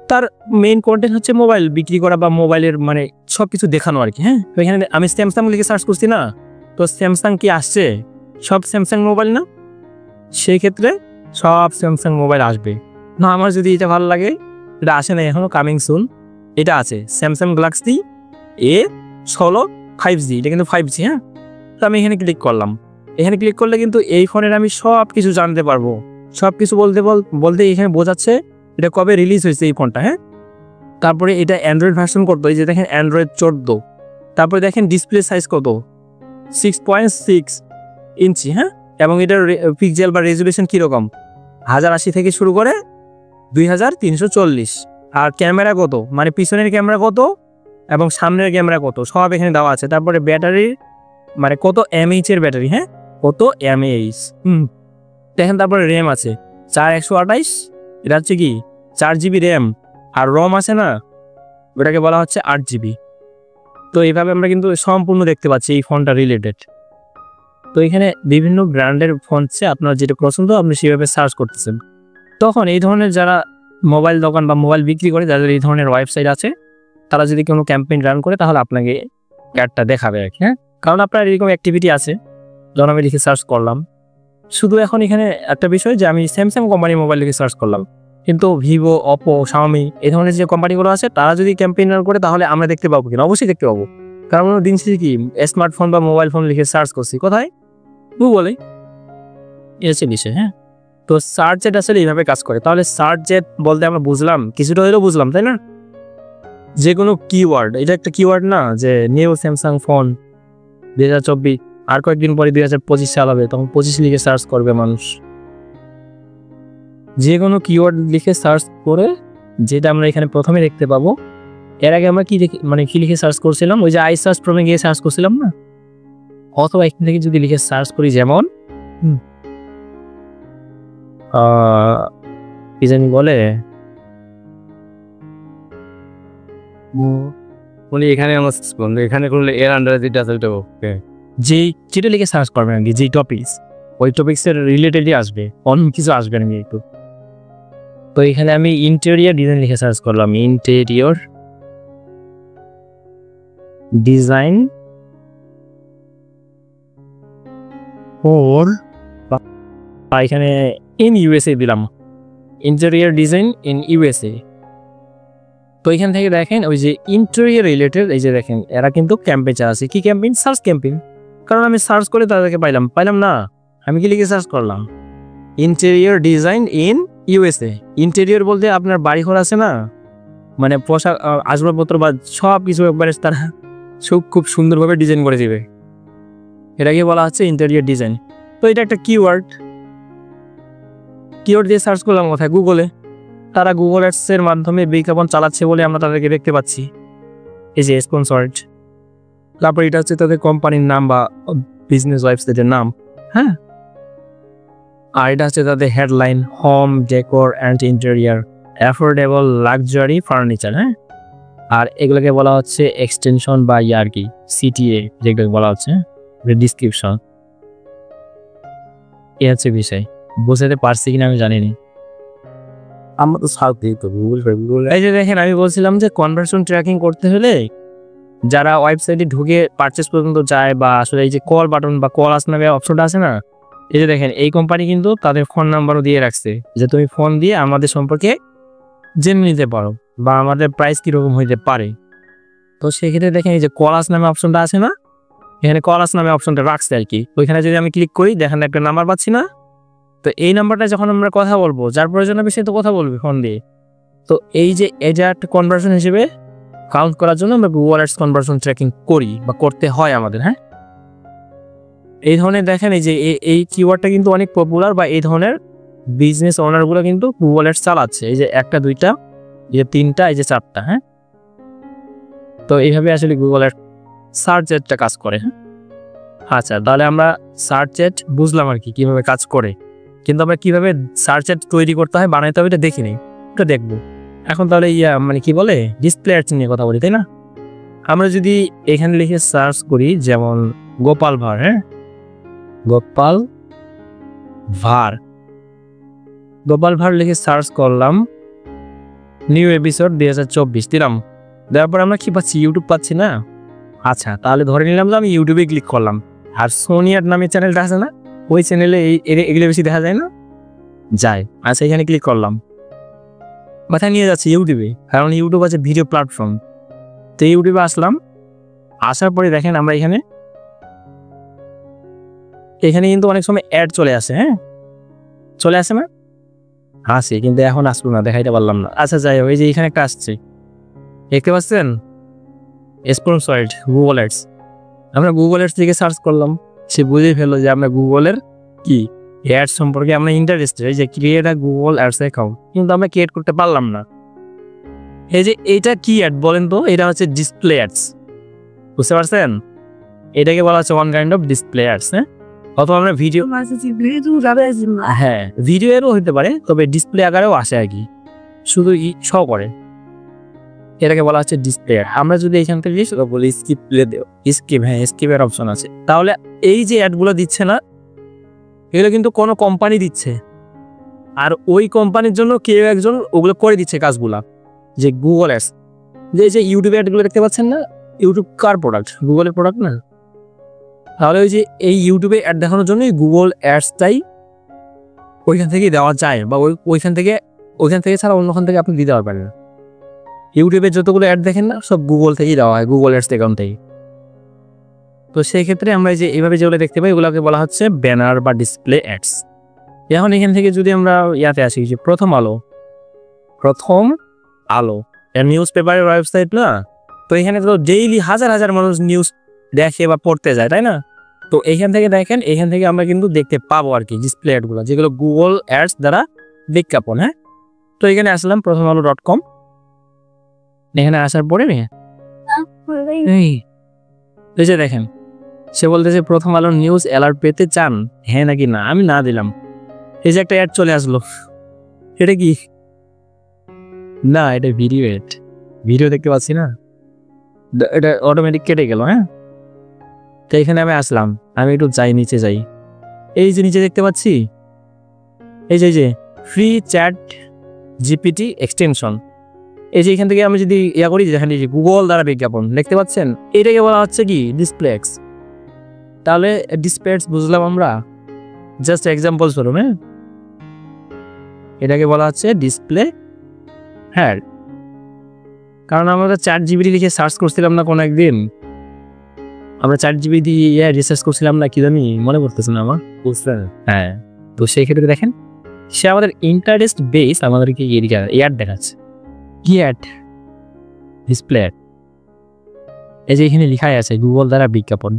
তার মেইন কন্টেন্ট হচ্ছে মোবাইল বিক্রি করা বা মোবাইলের মানে সব কিছু দেখানো আর কি। হ্যাঁ, তো এখানে আমি স্যামসাং লিখে সার্চ করছি না, তো স্যামসাং কি আসছে? সব স্যামসাং মোবাইল না, সেই ক্ষেত্রে সব স্যামসাং মোবাইল আসবে না। আমার যদি এটা ভালো লাগে, এটা আসে না এখনো, কামিং সুন এটা আছে স্যামসাং গ্যালাক্সি A16 5G, এটা কিন্তু 5G। হ্যাঁ, তো আমি এখানে ক্লিক করলাম। এখানে ক্লিক করলে কিন্তু এই ফোনের আমি সব কিছু জানতে পারবো। সব কিছু বলতে এখানে বোঝাচ্ছে এটা কবে রিলিজ হয়েছে এই ফোনটা। হ্যাঁ, তারপরে এটা অ্যান্ড্রয়েড ভার্সন কত, এই যে দেখেন অ্যান্ড্রয়েড 14। তারপরে দেখেন ডিসপ্লে সাইজ কত, 6.6 ইঞ্চি। হ্যাঁ, এবং এটার পিক্সেল বা রেজুলেশন কীরকম, 1080 থেকে শুরু করে 2340। আর ক্যামেরা কত, মানে পিছনের ক্যামেরা কত এবং সামনের ক্যামেরা কত সব এখানে দেওয়া আছে। তারপরে ব্যাটারি মানে কত mAh এর ব্যাটারি, হ্যাঁ কত mAh। দেখেন তারপরে র্যাম আছে 4128, এটা হচ্ছে কি 4GB র্যাম, আর রম আছে না ওটাকে বলা হচ্ছে 8GB। তো এইভাবে আমরা কিন্তু সম্পূর্ণ দেখতে পাচ্ছি এই ফোনটা রিলেটেড। তো এখানে বিভিন্ন ব্র্যান্ডের ফোনছে, আপনার যেটা পছন্দ আপনি সেভাবে সার্চ করতেছেন। তখন এই ধরনের যারা মোবাইল দোকান বা মোবাইল বিক্রি করে, যাদের এই ধরনের ওয়েবসাইট আছে, তারা যদি কোনো ক্যাম্পেইন রান করে তাহলে আপনাকে অ্যাডটা দেখাবে আর কি। হ্যাঁ, কারণ আপনার এরকম অ্যাক্টিভিটি আছে, যখন আমি লিখে সার্চ করলাম। শুধু এখন এখানে একটা বিষয় যে আমি স্যামসাং কোম্পানির মোবাইল লিখে সার্চ করলাম, কিন্তু ভিভো, অপো, শাওমি এই ধরনের যে কোম্পানিগুলো আছে তারা যদি ক্যাম্পেইন রান করে তাহলে আমরা দেখতে পাবো কিনা? অবশ্যই দেখতে পাবো, কারণ দিন শেষে কি স্মার্টফোন বা মোবাইল ফোন লিখে সার্চ করছি কোথায়? গুগলে। এটা হচ্ছে বিষয়। হ্যাঁ, তো সার্চ জেট আসলে এইভাবে কাজ করে। তাহলে সার্চ জেট বলতে আমরা বুঝলাম, কিছুটা হলেও বুঝলাম, তাই না? যে কোনো কিওয়ার্ড, এটা একটা কিওয়ার্ড না, যে নিউ স্যামসাং ফোন 2024, আর কয়েকদিন পরে 2025 সাল হবে, তখন 25 লিখে সার্চ করবে মানুষ। যে কোনো কিওয়ার্ড লিখে সার্চ করে যেটা আমরা এখানে প্রথমে দেখতে পাবো। এর আগে আমরা কি লিখে সার্চ করছিলাম, ওই যে আই সার্চ প্রমে গিয়ে সার্চ করছিলাম না, অথবা এখান থেকে যদি লিখে সার্চ করি, যেমন কি জানি বলে, এখানে আমার বন্ধু এখানে করলে এর আন্ডারে যেটা আছে ওটা ওকে, যেটা লিখে সার্চ করবেন আর কি, যেই টপিকস ওই টপিক্সের রিলেটেডই আসবে, অন্য কিছু আসবে না একটু। তো এখানে আমি ইন্টেরিয়র ডিজাইন লিখে সার্চ করলাম, ইন্টেরিয়র ডিজাইন ফর, এখানে ইন ইউএসএ দিলাম, ইন্টেরিয়র ডিজাইন ইন ইউএসএ। তো এখান থেকে দেখেন ওই যে ইন্টেরিয়র রিলেটেড, এই যে দেখেন এরা কিন্তু ক্যাম্পেইন চালাচ্ছে। কি ক্যাম্পেইন? Search campaign. কারণ আমি সার্চ করে তাদেরকে পাইলাম না, আমি কি লিখে সার্চ করলাম? Interior design in USA. Interior বলতে আপনার বাড়িঘর আছে না, মানে পোশাক আসবাবপত্র বা সব কিছু একবারে তারা খুব সুন্দরভাবে ডিজাইন করে দিবে, এটাকে বলা হচ্ছে ইন্টেরিয়র ডিজাইন। তো এটা একটা কিওয়ার্ড দিয়ে সার্চ করলাম কোথায়? গুগলে। তারা গুগল অ্যাডসের মাধ্যমে বিজ্ঞাপন চালাচ্ছে বলে আমরা তাদেরকে দেখতে পাচ্ছি, এই যে স্পন্সর্ড। তারপর এটা হচ্ছে তাদের কোম্পানির নাম বা বিজনেস ওয়েবসাইটের নাম। হ্যাঁ, আর এটা হচ্ছে তাদের headline, home decor and interior affordable luxury furniture. হ্যাঁ, আর এগুলোকে বলা হচ্ছে এক্সটেনশন বা ইয়ার্কি, সিটিএ যেগুলোকে বলা হচ্ছে, ডিসক্রিপশন। এই হচ্ছে বিষয়। বোঝাতে পারছি কিনা আমি জানি না। আমরা তো সার্চ দিই তো গুগল এই যে দেখেন, আমি বলছিলাম যে কনভার্সন ট্র্যাকিং করতে হলে যারা ওয়েবসাইটে ঢুকে পারচেস পর্যন্ত যায়, বা আসলে এই যে কল বাটন বা কল আস নামে অপশনটা আছে না, এই যে দেখেন এই কোম্পানি কিন্তু তাদের ফোন নাম্বারও দিয়ে রাখছে যে তুমি ফোন দিয়ে আমাদের সম্পর্কে জেনে নিতে পারো বা আমাদের প্রাইস কীরকম হইতে পারে। তো সেক্ষেত্রে দেখেন এই যে কল আস নামে অপশনটা আছে না, এখানে কল আস নামে অপশনটা রাখছে আর কি। ওইখানে যদি আমি ক্লিক করি, দেখেন একটা নাম্বার পাচ্ছি না। তো এই নাম্বারটা যখন আমরা কথা বলবো, যার প্রয়োজন হবে সে তো কথা বলবে ফোন দিয়ে। তো এই যে এটা একটা কনভার্সন হিসেবে কাউন্ট করার জন্য আমরা গুগল অ্যাডস কনভার্সন ট্র্যাকিং করি বা করতে হয় আমাদের। হ্যাঁ, এই ধরনের দেখেন এই যে এই কিওয়ার্ডটা কিন্তু অনেক পপুলার, বা এই ধরনের বিজনেস ওনারগুলো কিন্তু গুগল অ্যাডস চালাচ্ছে। এই যে একটা, দুইটা, এই যে তিনটা, এই যে চারটা। হ্যাঁ, তো এইভাবে আসলে গুগল অ্যাডস সার্চ অ্যাডটা কাজ করে। হ্যাঁ, আচ্ছা, তাহলে আমরা সার্চ অ্যাড বুঝলাম আর কি কীভাবে কাজ করে, কিন্তু আমরা কীভাবে সার্চ অ্যাড তৈরি করতে হয়, বানাইতে হবে, এটা দেখিনি, ওটা দেখবো এখন। তাহলে মানে কি বলে ডিসপ্লে অ্যাডস নিয়ে কথা বলি, তাই না? আমরা যদি এখানে লিখে সার্চ করি, যেমন গোপাল ভাঁড়, হ্যাঁ, গোপাল ভাঁড় লিখে সার্চ করলাম, নিউ এপিসোড 2024 দিলাম। দেওয়ার পর আমরা কি পাচ্ছি? ইউটিউব পাচ্ছি না। আচ্ছা, তাহলে ধরে নিলাম যে আমি ইউটিউবে ক্লিক করলাম, আর সোনিয়ার নামে চ্যানেলটা আছে না, ওই চ্যানেলে এগুলো বেশি দেখা যায় না, যায়। আচ্ছা, এখানে ক্লিক করলাম, মাথায় নিয়ে যাচ্ছে ইউটিউবে, কারণ ইউটিউব আছে ভিডিও প্ল্যাটফর্ম। তো ইউটিউবে আসলাম, আসার পরে দেখেন আমরা এখানে কিন্তু অনেক সময় অ্যাড চলে আসে। হ্যাঁ, চলে আসে না? আসে, কিন্তু এখন আসলো না, দেখাইতে পারলাম না। আচ্ছা, যাই হোক, এই যে এখানে একটা আসছে, দেখতে পাচ্ছেন, স্পন্সর্ড গুগল অ্যাডস। আমরা গুগল অ্যাডস থেকে সার্চ করলাম, সে বুঝে ফেললো যে আমরা গুগলের কি অ্যাডস সম্পর্কে আমরা ইন্টারেস্টেড, এই যে create a Google ads account, কিন্তু আমরা ক্রিয়েট করতে পারলাম না। এই যে এইটা কি অ্যাড বলেন তো? এটা হচ্ছে ডিসপ্লে অ্যাডস, বুঝতে পারছেন? এটাকে বলা হচ্ছে one kind of display ads. হ্যাঁ, অথবা আমরা ভিডিও, হ্যাঁ, ভিডিও এরও হতে পারে, তবে ডিসপ্লে আকারেও আসে আর কি, শুধু শো করে, এটাকে বলা হচ্ছে ডিসপ্লে অ্যাড। আমরা যদি এখান থেকে বলি স্কিপ প্লে দেও, স্কিপ, হ্যাঁ, স্কিপের অপশন আছে। তাহলে এই যে অ্যাডগুলো দিচ্ছে না, এগুলো কিন্তু কোনো কোম্পানি দিচ্ছে, আর ওই কোম্পানির জন্য কেউ একজন ওগুলো করে দিচ্ছে কাজগুলা, যে গুগল অ্যাডস। যে ইউটিউবে অ্যাডগুলো দেখতে পাচ্ছেন না, ইউটিউব কার প্রোডাক্ট? গুগলের প্রোডাক্ট না? তাহলে ওই যে এই ইউটিউবে অ্যাড দেখানোর জন্যই গুগল অ্যাডসটাই ওইখান থেকেই দেওয়া যায়, বা ওইখান থেকে ছাড়া অন্যখান থেকে আপনি দিতে পারবেন না। ইউটিউবে যতগুলো অ্যাড দেখেন না, সব গুগল থেকেই দেওয়া হয়, গুগল অ্যাডস অ্যাকাউন্ট থেকে। তো সেই ক্ষেত্রে আমরা যে এইভাবে যেগুলো দেখতে পাই, ওগুলোকে বলা হচ্ছে ব্যানার বা ডিসপ্লে অ্যাডস। এখন এখান থেকে যদি আমরা ইয়াতে আসি, যে প্রথম আলো নিউজ পেপারের ওয়েবসাইট না, তো এখানে তো ডেইলি হাজার হাজার মানুষ নিউজ দেখে বা পড়তে যায়, তাই না? তো এইখান থেকে দেখেন, এখান থেকে আমরা কিন্তু দেখতে পাবো আর কি ডিসপ্লে অ্যাডগুলো, যেগুলো গুগল অ্যাডস দ্বারা বিজ্ঞাপন। হ্যাঁ, তো এখানে আসলাম prothomalo.com, এখানে আসার পরে এই যে দেখেন, সে বলতেছে প্রথম আলো নিউজ অ্যালার্ট পেতে চান, হ্যাঁ নাকি না? আমি না দিলাম। এই যে একটা অ্যাড চলে আসলো, এটা কি? না, এটা ভিডিও অ্যাড, ভিডিও দেখতে পাচ্ছি না, এটা অটোমেটিক কেটে গেল। হ্যাঁ, তো এখানে আমি আসলাম, আমি একটু যাই, নিচে যাই, এই যে নিচে দেখতে পাচ্ছি এই যে ফ্রি চ্যাট জিপিটি এক্সটেনশন। এই যে এখান থেকে আমি যদি ইয়া করি, যেখানে গুগল দ্বারা বিজ্ঞাপন দেখতে পাচ্ছেন, এটাকে বলা হচ্ছে কি ডিসপ্লে অ্যাডস। তাহলে ডিসপ্লে অ্যাডস বুঝলাম আমরা, জাস্ট এক্সাম্পল স্বরূপ। হ্যাঁ, এটাকে বলা হচ্ছে ডিসপ্লে অ্যাড, কারণ আমরা চ্যাট জিপিটি লিখে সার্চ করছিলাম না কোনো একদিন, আমরা চ্যাট জিপিটি রিসার্চ করছিলাম না, কি জানি মনে পড়তেছে না আমার, বুঝলেন? হ্যাঁ, তো সেই ক্ষেত্রে দেখেন, সে আমাদের ইন্টারেস্ট বেস আমাদেরকে অ্যাড দেখাচ্ছে। কি অ্যাড? Display ad. এই যে এখানে লেখাই আছে গুগল দ্বারা বিজ্ঞাপন।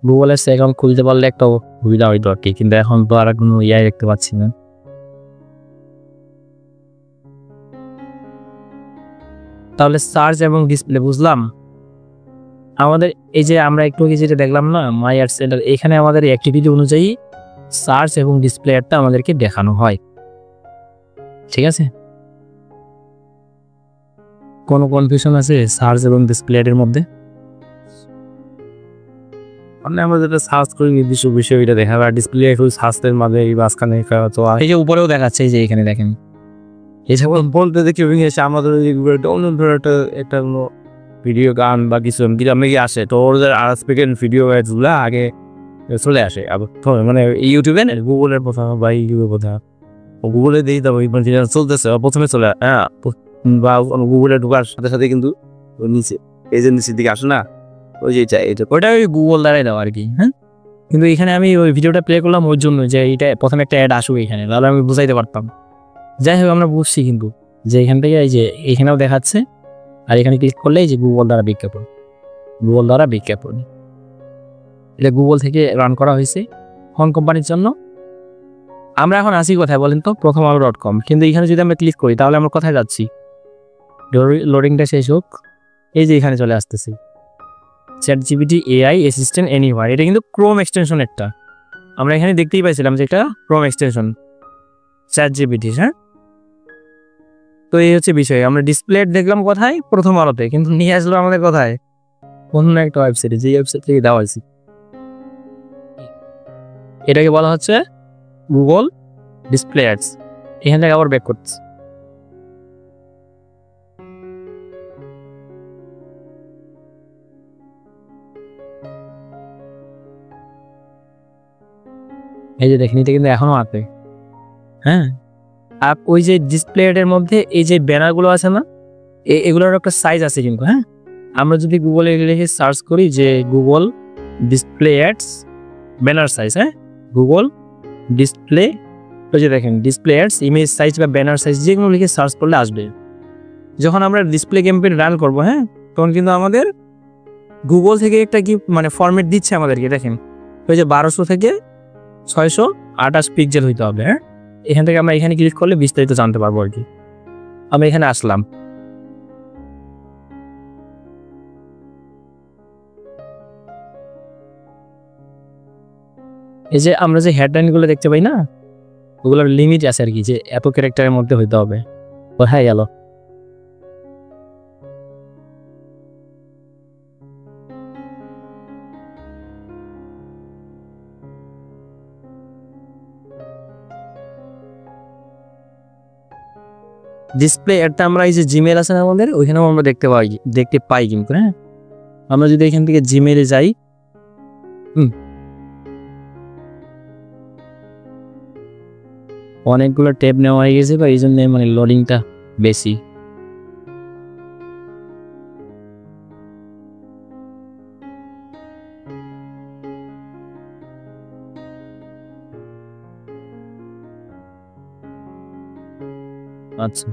গুগল এর অ্যাকাউন্ট খুলতে পারলে একটা সুবিধা হইতো আর কি, কিন্তু এখন তো আর কোনো দেখতে পাচ্ছি না। তাহলে সার্চ এবং ডিসপ্লে বুঝলাম। আমাদের এই যে আমরা একটু আগে যেটা দেখলাম না, মাই অ্যাড সেন্টার, এখানে আমাদের অ্যাক্টিভিটি অনুযায়ী সার্চ এবং ডিসপ্লে অ্যাডটা আমাদেরকে দেখানো হয়। ঠিক আছে, কোনো কনফিউশন আছে সার্চ এবং ডিসপ্লে অ্যাডের মধ্যে? মানে আমরা যেটা সার্চ করি নির্দিষ্ট বিষয় এটা দেখাবে, আর ডিসপ্লে একটু সার্চের মাঝে এই মাঝখানে তো এই যে উপরেও দেখাচ্ছে, এই যে এখানে দেখেন এসব বলতে দেখি এসে আমাদের ডাউনলোড করে একটা ভিডিও গান বা কিছু গ্রামে গিয়ে আসে, তো ওদের আনস্পেকেড ভিডিও গুলা আগে চলে আসে আবার মানে ইউটিউবে না, গুগলের কথা বা ইউটিউবের কথা, গুগলে দিয়ে দেবো চলতেছে প্রথমে চলে বা গুগলে ঢোকার সাথে সাথে কিন্তু নিচে এই যে নিচের দিকে আসে না, ওই যে এটা ওটা ওই গুগল দ্বারাই দেওয়া আর কি। হ্যাঁ, কিন্তু এখানে আমি ওই ভিডিওটা প্লে করলাম ওর জন্য যে এইটা প্রথমে একটা অ্যাড আসুক এখানে, তাহলে আমি বুঝাইতে পারতাম। যাই হোক আমরা বুঝছি কিন্তু যে এখান থেকে এই যে এখানেও দেখাচ্ছে, আর এখানে ক্লিক করলে এই যে গুগল দ্বারা বিজ্ঞাপন, গুগল দ্বারা বিজ্ঞাপন, এটা গুগল থেকে রান করা হয়েছে হোম কোম্পানির জন্য। আমরা এখন আসি কোথায় বলেন তো, prothomalo.com। কিন্তু এখানে যদি আমরা ক্লিক করি তাহলে আমরা কোথায় যাচ্ছি, লোডিংটা শেষ হোক, এই যে এখানে চলে আসতেছি ChatGPT AI অ্যাসিস্ট্যান্ট এনিওয়্যার। এটা কিন্তু ক্রোম এক্সটেনশন একটা, আমরা এখানে দেখতেই পাইছিলাম যে এটা ক্রোম এক্সটেনশন ChatGPT। হ্যাঁ, তো এই হচ্ছে বিষয়। আমরা ডিসপ্লে দেখলাম কোথায়, প্রথম আলোতে, কিন্তু নিয়ে আসলো আমাদের কোথায়, অন্য একটা ওয়েবসাইটে, যে ওয়েবসাইট থেকে দেওয়া হয়েছে। এটাকে বলা হচ্ছে গুগল ডিসপ্লে অ্যাডস। এখান থেকে আবার ব্যাক করছে, এই যে দেখেন এটা কিন্তু এখনো আছে। হ্যাঁ, আর ওই যে ডিসপ্লে অ্যাডের মধ্যে এই যে ব্যানারগুলো আছে না, এগুলোর একটা সাইজ আছে কিন্তু। হ্যাঁ, আমরা যদি গুগলে লিখে সার্চ করি যে Google display ads banner size, হ্যাঁ গুগল ডিসপ্লে, ওই যে দেখেন ডিসপ্লে অ্যাডস ইমেজ সাইজ বা ব্যানার সাইজ, যেগুলো লিখে সার্চ করলে আসবে। যখন আমরা ডিসপ্লে ক্যাম্পেইন রান করবো, হ্যাঁ, তখন কিন্তু আমাদের গুগল থেকে একটা কি মানে ফরম্যাট দিচ্ছে আমাদেরকে, দেখেন ওই যে 1200 থেকে 628 পিক্সেল হইতে হবে। হ্যাঁ, এখান থেকে আমরা এখানে ক্লিক করলে বিস্তারিত জানতে পারবো আর কি। আমি এখানে আসলাম, এই যে আমরা যে হেডলাইনগুলো দেখতে পাই না, ওগুলোর লিমিট আছে আর কি, যে এত ক্যারেক্টারের মধ্যে হইতে হবে। কোথায় গেল, ডিসপ্লে অ্যাডটা আমরা এই যে জিমেল আছে না আমাদের, ওইখানেও আমরা দেখতে পাই কিন্তু। হ্যাঁ, আমরা যদি এখান থেকে জিমেলে যাই, অনেকগুলো ট্যাব নেওয়া হয়ে গেছে, বা এই জন্য মানে লোডিংটা বেশি। আচ্ছা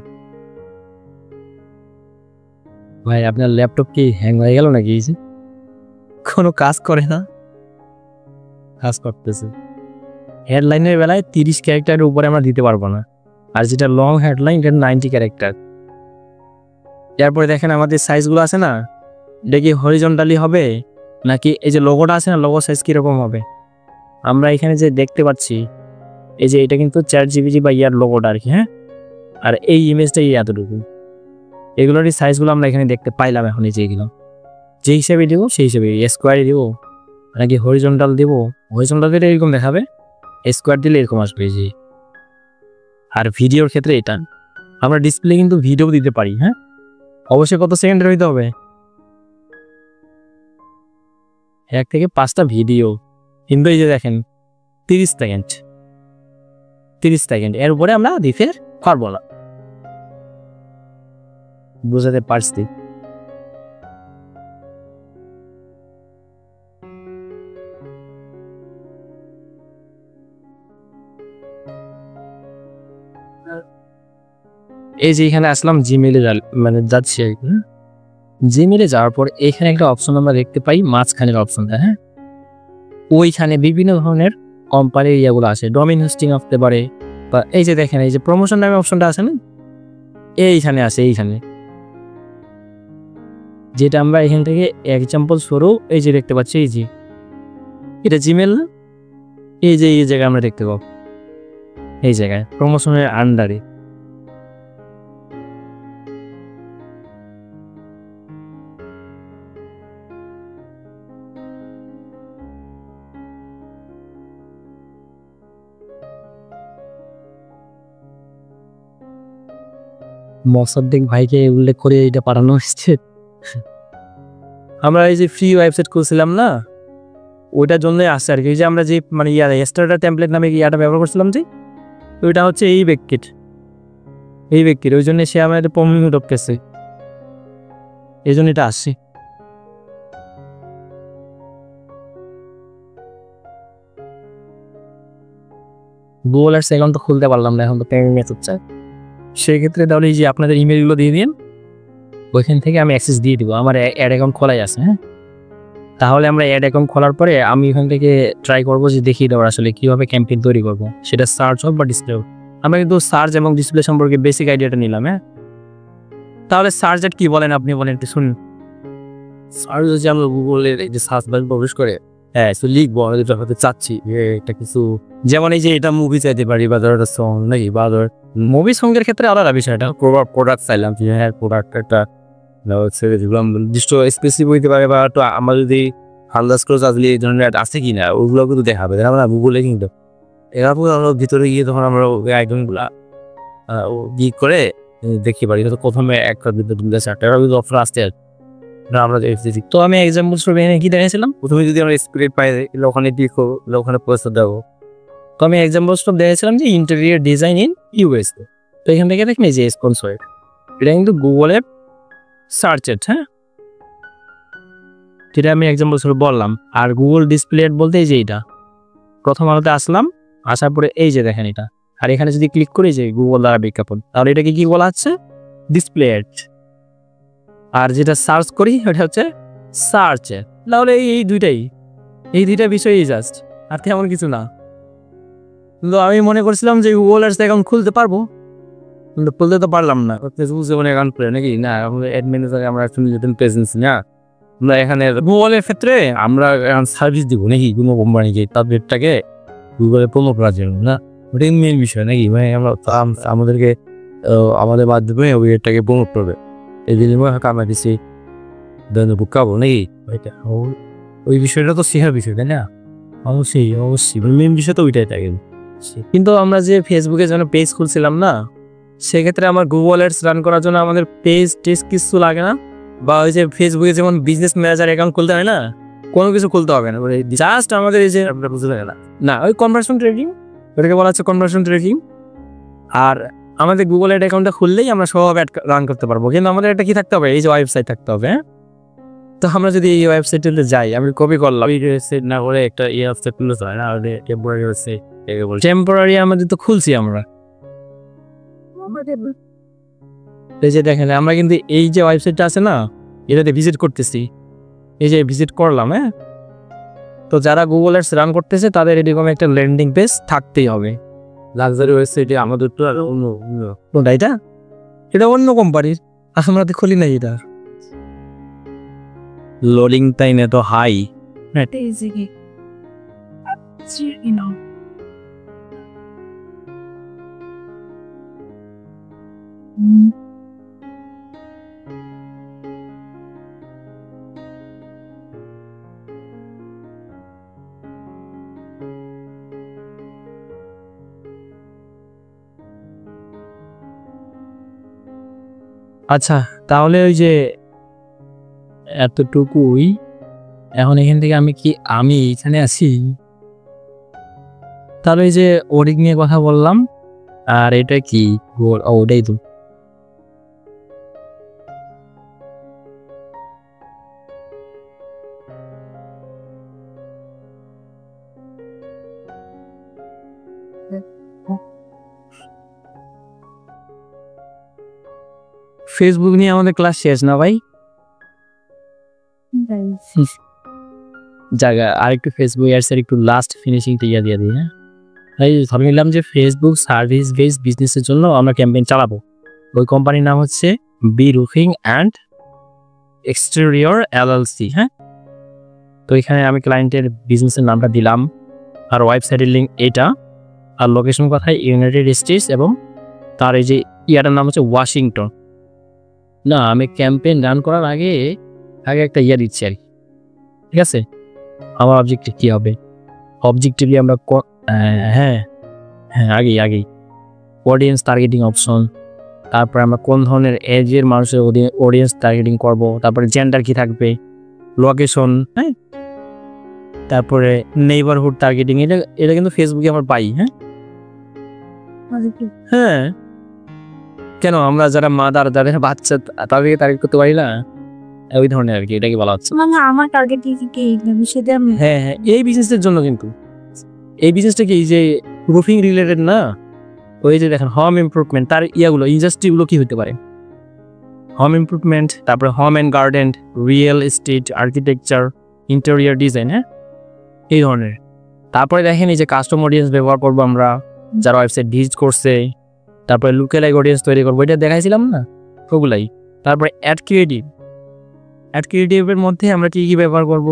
ভাই, আপনার ল্যাপটপ কি হ্যাং হয়ে গেল নাকি? কোনো কাজ করে না, কাজ করতেছে। হেডলাইনের বেলায় 30 ক্যারেক্টারের উপরে আমরা দিতে পারবো না, আর যেটা লং হেডলাইন এটা 90 ক্যারেক্টার। এরপরে দেখেন আমাদের সাইজগুলো আছে না, এটা কি হরিজন্টালি হবে নাকি এই যে লোগোটা আছে না, লোগো সাইজ কীরকম হবে? আমরা এখানে যে দেখতে পাচ্ছি এই যে এটা কিন্তু ChatGPT বা ইয়ার লোগোটা আর কি। হ্যাঁ, আর এই ইমেজটাই এতটুকু, এগুলোরই সাইজগুলো আমরা এখানে দেখতে পাইলাম। এখন এই যে এগুলো যে হিসাবে দিব সেই হিসাবে স্কোয়ারে দিব নাকি হরিজন্টাল দিব, হরিজন্টাল দিলে এরকম দেখাবে, স্কোয়ার দিলে এরকম আসবে। যে আর ভিডিওর ক্ষেত্রে এটা আমরা ডিসপ্লে কিন্তু ভিডিও দিতে পারি। হ্যাঁ, অবশ্যই কত সেকেন্ডের হইতে হবে, 1 থেকে 5টা ভিডিও। কিন্তু এই যে দেখেন 30 সেকেন্ড, 30 সেকেন্ড, এর উপরে আমরা দিতে পারবো না। বুঝাতে পারছি? এই যে এখানে আসলাম জিমেলে, মানে যাচ্ছি আর কি। জিমেলে যাওয়ার পর এখানে একটা অপশন আমরা দেখতে পাই, মাঝখানের অপশনটা। হ্যাঁ, ওইখানে বিভিন্ন ধরনের কোম্পানির ইয়েগুলো আছে, ডোমেইন হোস্টিং আসতে পারে, বা এই যে দেখেন এই যে প্রমোশন নামে অপশনটা আছে না, এইখানে আছে। এইখানে যেটা আমরা এখান থেকে এক্সাম্পল স্বরূপ এই যে দেখতে পাচ্ছি, এই যে এটা জিমেল না, এই যে এই জায়গায় আমরা দেখতে পাবো, এই জায়গায় প্রমোশনের আন্ডারে। মোসাদ্দেক ভাইকে উল্লেখ করে এটা পাঠানো হচ্ছে। আমরা এই যে ফ্রি ওয়েবসাইট খুলছিলাম না, ওইটার জন্যই আসছে আর কি। যে আমরা যে মানে স্টার্টার টেমপ্লেট নামে ইয়াটা ব্যবহার করছিলাম যে, ওইটা হচ্ছে এই ব্যক্তির ওই জন্য সে আমাদের প্রমিং ঢুকতেছে, এই জন্য এটা আসছে। গুগল অ্যাডস অ্যাকাউন্ট তো খুলতে পারলাম না, এখন তো পেমেন্ট মেথড চাই। সেক্ষেত্রে তাহলে এই যে আপনাদের ইমেলগুলো দিয়ে দিন, ওইখান থেকে আমি অ্যাক্সেস দিয়ে দিব। আমার অ্যাড অ্যাকাউন্ট খোলাই আছে। হ্যাঁ, তাহলে আমরা অ্যাড অ্যাকাউন্ট খোলার পরে আমি ওখান থেকে ট্রাই করবো যে দেখিয়ে দেওয়ার আসলে কীভাবে ক্যাম্পেইন তৈরি করবো, সেটা সার্চ হোক বা ডিসপ্লে হোক। আমরা কিন্তু সার্চ এবং ডিসপ্লে সম্পর্কে বেসিক আইডিয়াটা নিলাম। হ্যাঁ, তাহলে সার্চ এর কি বলেন আপনি, বলেন একটু শুনুন। সার্চ হচ্ছে আমরা গুগলের এই যে সার্চ বারে প্রবেশ করে হ্যাঁ তো লিখবো আমরা যেটা হতে চাচ্ছি যে একটা কিছু, যেমন এই যে এটা মুভি চাইতে পারি বা ধর একটা সং নাকি, বা ধর মুভি সঙ্গের ক্ষেত্রে আলাদা বিষয়টা। প্রোডাক্ট চাইলাম যে হ্যাঁ প্রোডাক্ট একটা যেগুলো নির্দিষ্ট স্পেসিফিক হইতে পারে, বা একটু আমরা যদি আন্দাজ করে আসলে এই ধরনের আছে কি না ওগুলো কিন্তু দেখাবে না গুগলে। কিন্তু এরপর আমরা ভিতরে গিয়ে তখন আমরা ওই আইটেমগুলা ক্লিক করে দেখতে পারি। প্রথমে একটা দুটো চারটা কিন্তু অফার আসতে আর আমরা তো আমি এক্সাম্পল স্বরূপ এখানে কি দেখেছিলাম, প্রথমে যদি আমরা স্প্রেড পাই ওখানে ক্লিক করবো, ওখানে পয়সা দেবো। তো আমি এক্সাম্পল স্বরূপ দেখেছিলাম যে ইন্টেরিয়র ডিজাইন ইন ইউএস। তো এখান থেকে দেখেন এই যে স্পন্সর, এটা কিন্তু গুগলের সার্চেট। হ্যাঁ, যেটা আমি এক্সাম্পল স্বরূপ বললাম। আর গুগল ডিসপ্লে বলতে এই যে এটা প্রথম আলোতে আসলাম, আসার পরে এই যে দেখেন এটা, আর এখানে যদি ক্লিক করি যে গুগল দ্বারা বিজ্ঞাপন, তাহলে এটাকে কি বলা হচ্ছে, ডিসপ্লে অ্যাড। আর যেটা সার্চ করি ওটা হচ্ছে সার্চ অ্যাড। তাহলে এই দুইটা বিষয়ই জাস্ট, আর তেমন কিছু না। কিন্তু আমি মনে করছিলাম যে গুগল অ্যাডস অ্যাকাউন্ট খুলতে পারবো, কিন্তু খুলতে তো পারলাম না। অ্যাকাউন্ট করে নাকি না অ্যাডমিনে আমরা প্রেজেন্স না, আমরা এখানে গুগলের ক্ষেত্রে আমরা এখন সার্ভিস দিব নাকি কোনো কোম্পানিকে তাদেরটাকে গুগলে প্রমোট করার জন্য না, ওটাই মেন বিষয় নাকি। মানে আমরা আমাদেরকে আমাদের মাধ্যমে ওই এটাকে প্রমোট করবে, এই বিনিময়ে আমরা দিচ্ছি বুক খাবো নাকি। ওই বিষয়টা তো শেখার বিষয় তাই না। অবশ্যই মেন বিষয় তো ওইটাই থাকে। কিন্তু আমরা যে ফেসবুকে যেন পেজ খুলছিলাম না, সেক্ষেত্রে আমার গুগল অ্যাডস রান করার জন্য আমাদের পেজ টেস্ট কিছু লাগে না। বা ওই যে ফেসবুকে যেমন বিজনেস ম্যানেজার অ্যাকাউন্ট খুলতে হয় না, কোনো কিছু খুলতে হবে না, জাস্ট আমাদের এই যে আমরা বুঝতে লাগে না ওই কনভার্সন ট্রেকিং, ওটাকে বলা হচ্ছে কনভার্সন ট্রেকিং। আর আমাদের গুগল অ্যাড অ্যাকাউন্টটা খুললেই আমরা সব অ্যাড রান করতে পারবো। কিন্তু আমাদের একটা কি থাকতে হবে, এই যে ওয়েবসাইট থাকতে হবে। হ্যাঁ, তো আমরা যদি এই ওয়েবসাইটে যাই, আমি কপি করলাম, না করে একটা ওয়েবসাইট খুলতে হয় না, টেম্পোরারি আমাদের তো খুলছি আমরা। এই যে দেখেন আমরা কিন্তু এই যে ওয়েবসাইটটা আছে না, এটাতে ভিজিট করতেছি, এই যে ভিজিট করলাম। হ্যাঁ, তো যারা গুগল অ্যাডস রান করতেছে তাদের এরকম একটা ল্যান্ডিং পেজ থাকতেই হবে। লাক্সারি ওয়েবসাইটে আমাদের তো কোনটা এটা অন্য কোম্পানির, আমরা তো খুলি নাই এটা। লোডিং টাইম এত হাই। আচ্ছা, তাহলে ওই যে এতটুকুই। এখন এখান থেকে আমি এখানে আছি, তাহলে ওই যে ওডিং নিয়ে কথা বললাম। আর এটা কি ওটাই তো ফেসবুক নিয়ে আমাদের ক্লাস শেষ না ভাই? জায়গা আরেকটু ফেসবুক অ্যাডসের একটু লাস্ট ফিনিশিং দিয়ে দিই। হ্যাঁ, তাই ধরে নিলাম যে ফেসবুক সার্ভিস বেসড বিজনেসের জন্য আমরা ক্যাম্পেইন চালাবো। ওই কোম্পানির নাম হচ্ছে B roofing and exterior LLC। হ্যাঁ, তো এখানে আমি ক্লায়েন্টের বিজনেসের নামটা দিলাম, আর ওয়েবসাইটের লিঙ্ক এটা, আর লোকেশন কোথায়, ইউনাইটেড স্টেটস, এবং তার এই যে ইয়াটার নাম হচ্ছে ওয়াশিংটন। না, আমি ক্যাম্পেইন রান করার আগে একটা ইয়া দিচ্ছি আর কি। ঠিক আছে, আমার অবজেক্টিভ কী হবে, অবজেক্টিভলি আমরা আগেই অডিয়েন্স টার্গেটিং অপশন, তারপরে আমরা কোন ধরনের এজের মানুষের অডিয়েন্স টার্গেটিং করব, তারপরে জেন্ডার কি থাকবে, লোকেশন, হ্যাঁ, তারপরে নেইবারহুড টার্গেটিং। এটা কিন্তু ফেসবুকে আমরা পাই। হ্যাঁ হ্যাঁ, কেন আমরা যারা মাদার, যাদের বাচ্চা, তাদেরকে টার্গেট করতে পারি না? ওই ধরনের আর কি, এটাকে বলা হচ্ছে। আমার টার্গেট কি সেটা আমি হ্যাঁ হ্যাঁ, এই বিজনেসের জন্য কিন্তু এই বিজনেসটা কি যে রুফিং রিলেটেড না? ওই যে দেখেন হোম ইমপ্রুভমেন্ট, তার ইয়াগুলো ইন্ডাস্ট্রিগুলো কি হতে পারে? হোম ইমপ্রুভমেন্ট, তারপরে home and garden, real estate, architecture, interior design, হ্যাঁ, এই ধরনের। তারপরে দেখেন এই যে কাস্টম অডিয়েন্স ব্যবহার করবো আমরা, যারা ওয়েবসাইট ভিজিট করছে, তারপরে লুকেলাইক অডিয়েন্স তৈরি করবো, এটা দেখাইছিলাম না ওগুলাই। তারপরে অ্যাড ক্রিয়েটিভের মধ্যে আমরা কি কি ব্যবহার করব?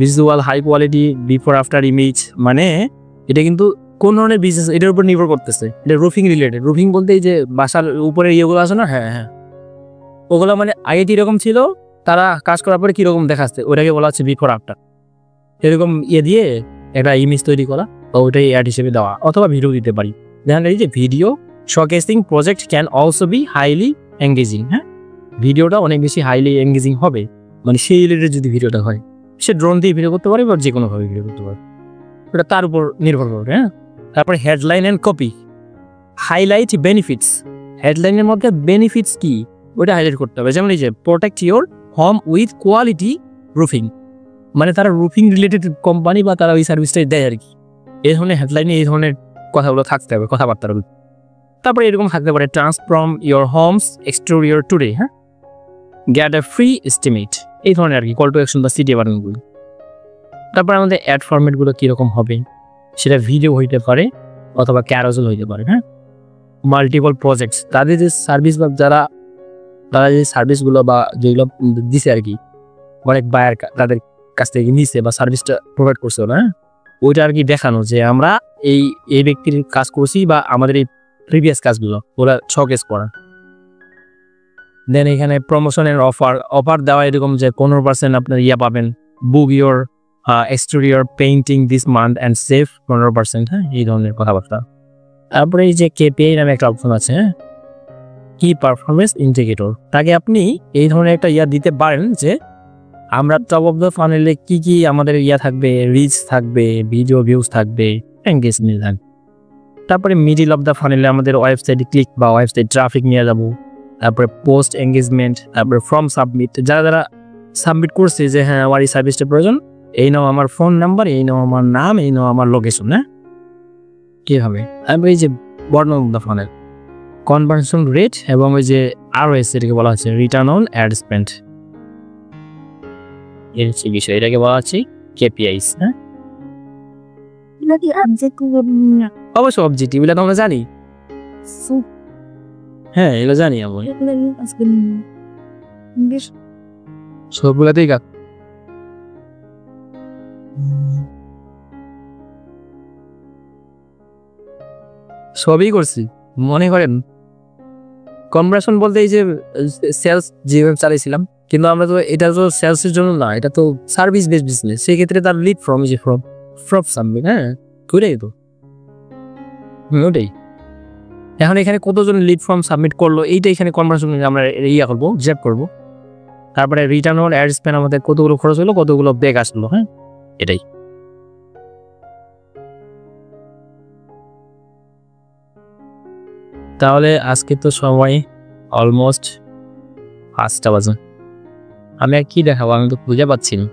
Visual high quality, before after image, মানে এটা কিন্তু কোন ধরনের বিজনেস এটার উপর নির্ভর করতেছে। এটা রুফিং রিলেটেড। রুফিং বলতে এই যে বাসার উপরে ইয়েগুলো আছে না, হ্যাঁ হ্যাঁ, ওগুলো মানে আগে কীরকম ছিল, তারা কাজ করার পরে কীরকম দেখাচ্ছে, ওটাকে বলা হচ্ছে বিফোর আফটার। এরকম ইয়ে দিয়ে একটা ইমেজ তৈরি করা বা ওইটাই অ্যাড হিসেবে দেওয়া, অথবা ভিডিও দিতে পারি। দেখেন এই যে video showcasing project can also be highly engaging. হ্যাঁ, ভিডিওটা অনেক বেশি হাইলি এঙ্গেজিং হবে, মানে সেই রিলেটেড যদি ভিডিওটা হয়, সে ড্রোন দিয়ে ভিডিও করতে পারে বা যে কোনোভাবে ভিডিও করতে পারে, ওটা তার উপর নির্ভর করবে। হ্যাঁ, তারপরে headline and copy, highlight benefits. হেডলাইনের মধ্যে বেনিফিটস কি ওটা হাইলাইট করতে হবে। যেমন এই যে protect your home with quality roofing, মানে তারা রুফিং রিলেটেড কোম্পানি বা তারা ওই সার্ভিসটাই দেয় আর কি। এই ধরনের হেডলাইনে এই ধরনের কথাগুলো থাকতে হবে, কথাবার্তাগুলো। তারপরে এরকম থাকতে পারে transform your home's exterior today, হ্যাঁ, গেট এ ফ্রি এস্টিমেট, এই ধরনের আর কি কল টু অ্যাকশন বা সিটি বাটনগুলো। তারপর আমাদের অ্যাড ফরম্যাটগুলো কীরকম হবে, সেটা ভিডিও হইতে পারে অথবা ক্যারোসেল হইতে পারে। হ্যাঁ, মাল্টিপল প্রজেক্টস, তাদের যে সার্ভিস বা তারা যে সার্ভিসগুলো বা যেগুলো দিছে আর কি, অনেক বায়ার তাদের কাছ থেকে নিছে বা সার্ভিসটা প্রোভাইড করছে না, ওইটা আর কি দেখানো যে আমরা এই ব্যক্তির কাজ করছি বা আমাদের এই প্রিভিয়াস কাজগুলো ওরা শোকেস করা। দেন এখানে প্রমোশনের অফার দেওয়া, এরকম যে 15% আপনার ইয়া পাবেন, বুক your exterior painting this month and save 15%। হ্যাঁ, এই ধরনের কথাবার্তা। তারপরে এই যে কেপিআই নামে একটা অপশন আছে, হ্যাঁ, কি পারফরমেন্স ইন্ডিকেটর, তাকে আপনি এই ধরনের একটা ইয়া দিতে পারেন যে আমরা টপ অফ দ্য ফানেলে কি কি আমাদের ইয়া থাকবে, রিচ থাকবে, ভিডিও ভিউজ থাকবে, এঙ্গেজমেন্ট থাকবে। তারপরে মিডিল অফ দ্য ফানেলে আমাদের ওয়েবসাইটে ক্লিক বা ওয়েবসাইট ট্রাফিক নিয়ে যাবো। তারপরে পোস্ট এঙ্গেজমেন্ট, তারপরে ফর্ম সাবমিট, যারা সাবমিট করছে যে হ্যাঁ আমার এই সার্ভিসটা প্রয়োজন, এই নাও আমার ফোন নাম্বার, এই নাও আমার নাম, এই নাও আমার লোকেশন। হ্যাঁ, কীভাবে তারপরে এই যে bottom of the funnel conversion rate এবং ওই যে ROS, এটাকে বলা হচ্ছে রিটার্ন অন অ্যাড স্পেন্ড, এর হচ্ছে বিষয়, এটাকে বলা হচ্ছে KPIs। হ্যাঁ, নাকি অবজেক্টিভ অবশ্যই অবজেক্টিভ, এগুলো তো আমরা জানি। হ্যাঁ, এগুলো জানি আমরা, আজকে বেশ সবগুলোতেই কাজ। সবই করছি মনে করেন। কনভার্সন বলতে এই যে সেলস যেভাবে চালাইছিলাম, কিন্তু আমরা তো এটা তো সেলসের জন্য না, এটা তো সার্ভিস বেসড বিজনেস, সেক্ষেত্রে তার লিড ফ্রম সাবমিট। হ্যাঁ, ওইটাই তো, ওটাই। এখন এখানে কতজন লিড ফর্ম সাবমিট করলো, এইটা এখানে কনভার্সন আমরা ইয়া করবো, জ্যাপ করবো। তারপরে রিটার্ন অন অ্যাড স্পেন্ড, আমাদের কতগুলো খরচ হলো, কতগুলো ব্যাক আসলো। হ্যাঁ, এটাই। তাহলে আজকে তো সময় অলমোস্ট 5টা বাজে, আমি আর কি দেখাবো, আমি তো খুঁজে পাচ্ছি না।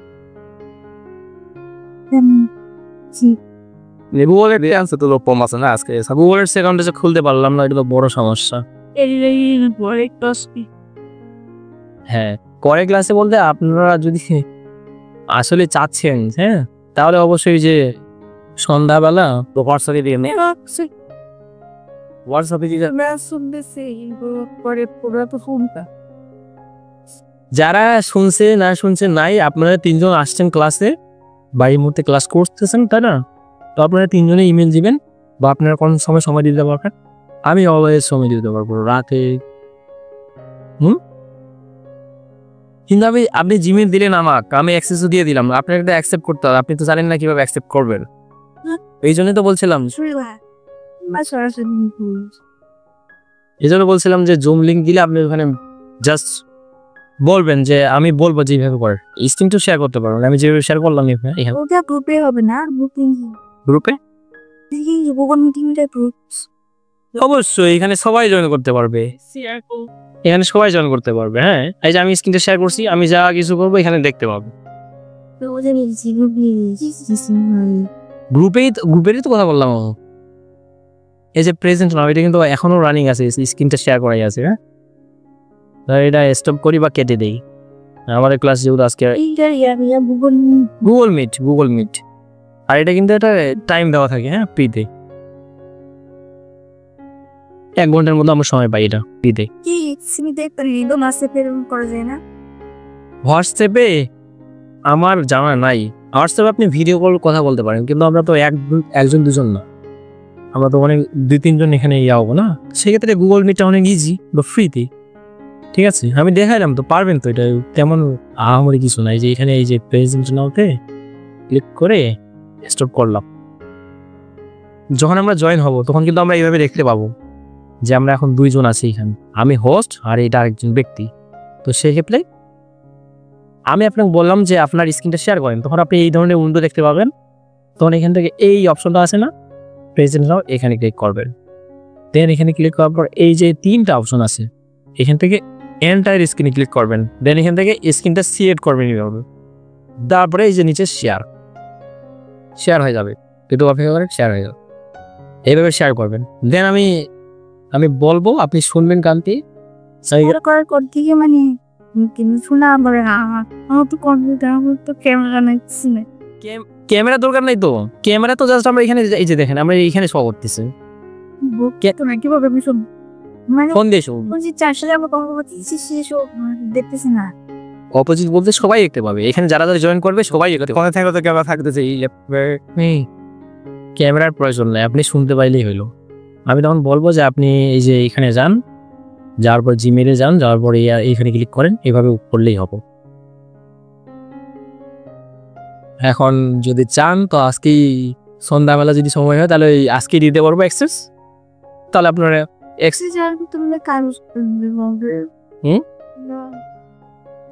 গুগলের আনসার তো কম আছে না আজকে, গুগলের অ্যাকাউন্টে যে খুলতে পারলাম না, এটা তো বড় সমস্যা। হ্যাঁ, পরের ক্লাসে বলতে আপনারা যদি আসলে চাচ্ছেন, হ্যাঁ, তাহলে অবশ্যই যে সন্ধ্যাবেলা হোয়াটসঅ্যাপে দিয়ে নেই, হোয়াটসঅ্যাপে দিয়ে যারা শুনছে না শুনছে নাই, আপনারা 3জন আসছেন ক্লাসে বা এই মুহূর্তে ক্লাস করতেছেন, তাই না? তো আপনারা 3জনে ইমেল দিবেন বা আপনারা কোন সময় দিতে পারবেন, আমি অলওয়েজ সময় দিতে পারবো রাতে। কিন্তু আপনি জিমেল দিলেন আমাকে, আমি অ্যাক্সেসও দিয়ে দিলাম, আপনার একটা অ্যাকসেপ্ট করতে হবে, আপনি তো জানেন না কিভাবে অ্যাকসেপ্ট করবেন, এই জন্যই তো বলছিলাম। এই জন্য বলছিলাম যে জুম লিঙ্ক দিলে আপনি ওখানে জাস্ট বলবেন যে আমি বলবো যে এইভাবে করেন, স্ক্রিন তো শেয়ার করতে পারবেন। আমি যেভাবে শেয়ার করলাম এখানে ওটা গ্রুপে হবে না, গ্রুপিং গ্রুপে গুগল মিটিংটা গ্রুপ। অবশ্যই এখানে সবাই জয়েন করতে পারবে, এখানে সবাই জয়েন করতে পারবে। হ্যাঁ, এই যে আমি স্ক্রিনটা শেয়ার করছি, আমি যা কিছু করবো এখানে দেখতে পাবো। গ্রুপেরই তো কথা বললাম। এই যে প্রেজেন্ট নাও, এটা কিন্তু এখনো রানিং আছে, স্ক্রিনটা শেয়ার করাই আছে। হ্যাঁ, এটা স্টপ করি বা কেটে দেই। আমাদের ক্লাস যেহেতু আজকে গুগল মিট, আর এটা কিন্তু একটা টাইম দেওয়া থাকে। হ্যাঁ, ফ্রিতে 1 ঘন্টার মধ্যে আমরা সময় পাই এটা ফ্রিতে। কি সিমিতে রিদো মাসে করা যায় না? হোয়াটসঅ্যাপে আমার জানা নাই। হোয়াটসঅ্যাপে আপনি ভিডিও কল কথা বলতে পারেন, কিন্তু আমরা তো একজন দুজন না, আমরা তো অনেক 2-3 জন এখানে হবো না। সেক্ষেত্রে গুগল মিটটা অনেক ইজি বা ফ্রিতে। ঠিক আছে, আমি দেখাইলাম তো, পারবেন তো। এটা তেমন আহামরি কিছু নাই। যে এখানে এই যে প্রেজেন্ট নাওতে ক্লিক করে স্টপ করলাম, যখন আমরা জয়েন হব তখন কিন্তু আমরা এইভাবে দেখতে পাবো যে আমরা এখন 2 জন আছি এখানে, আমি হোস্ট আর এটা আরেকজন ব্যক্তি। তো সেক্ষেত্রে আমি আপনাকে বললাম যে আপনার স্ক্রিনটা শেয়ার করেন, তখন আপনি এই ধরনের উইন্ডো দেখতে পাবেন। তখন এখান থেকে এই অপশনটা আছে না, প্রেজেন্ট নাও, এখানে ক্লিক করবেন। দেন এখানে ক্লিক করার পর এই যে 3টা অপশন আছে, এখান থেকে এন্টায়ার স্ক্রিনে ক্লিক করবেন। দেন এখান থেকে স্ক্রিনটা সিলেক্ট করবেন এইভাবে। তারপরে এই যে নিচে শেয়ার হয়ে যাবে, একটু অপেক্ষা করে শেয়ার হয়ে যাবে, এইভাবে শেয়ার করবেন। দেন আমি বলবো, আপনি শুনবেন কান্তি। করার পর থেকে মানে কিন্তু শোনা আবার আমার তো কম্পিউটার, আমার তো ক্যামেরা নাই, কিছু নাই। ক্যামেরা দরকার নাই তো, ক্যামেরা তো জাস্ট আমরা এখানে এই যে দেখেন আমরা এইখানে শো করতেছি। তো না কিভাবে আমি শুন মানে ফোন দিয়ে শো, বলছি 4 সালে আমরা কম্পিউটার শেষ দেখতেছি না। অপোজিট বলতে সবাই দেখতে পাবে, এখানে যারা জয়েন করবে সবাই দেখতে পাবে। কথা থাকলে তো ক্যামেরা থাকতেছে। ক্যামেরার প্রয়োজন নাই, আপনি শুনতে পাইলেই হইলো। আমি তখন বলবো যে আপনি এই যে এখানে যান, যাওয়ার পর জিমেলে যান, যাওয়ার পর এইখানে ক্লিক করেন, এইভাবে করলেই হবে। এখন যদি চান তো আজকেই সন্ধ্যাবেলা যদি সময় হয় তাহলে আজকেই দিতে পারবো অ্যাক্সেস। তাহলে আপনারা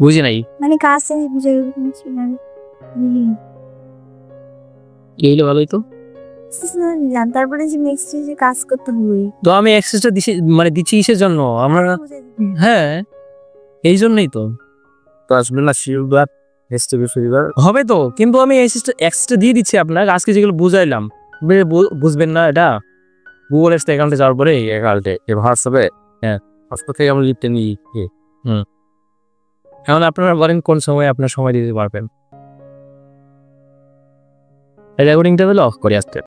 বুঝি নাই মানে কাছে বুঝে এইলে ভালোই তো। তারপরে যে নেক্সট যে কাজ করতে হবে, তো আমি অ্যাক্সেসটা দিছি, মানে দিচ্ছি কিসের জন্য আমরা। হ্যাঁ, এই জন্যই তো আসবে না শিলবার হেস্টেবিফিবার হবে তো। কিন্তু আমি অ্যাক্সেসটা দিয়ে দিচ্ছি আপনাকে, আজকে যেগুলো বুঝাইলাম বুঝবেন না। এটা গুগল অ্যাকাউন্টে যাওয়ার পরে অ্যাকাউন্টে হোয়াটসঅ্যাপে, হ্যাঁ হোয়াটসঅ্যাপ থেকে আমরা লিখতে নিই। এখন আপনারা বলেন কোন সময় আপনার সময় দিতে পারবেন। রেকর্ডিংটা অফ করে আসতে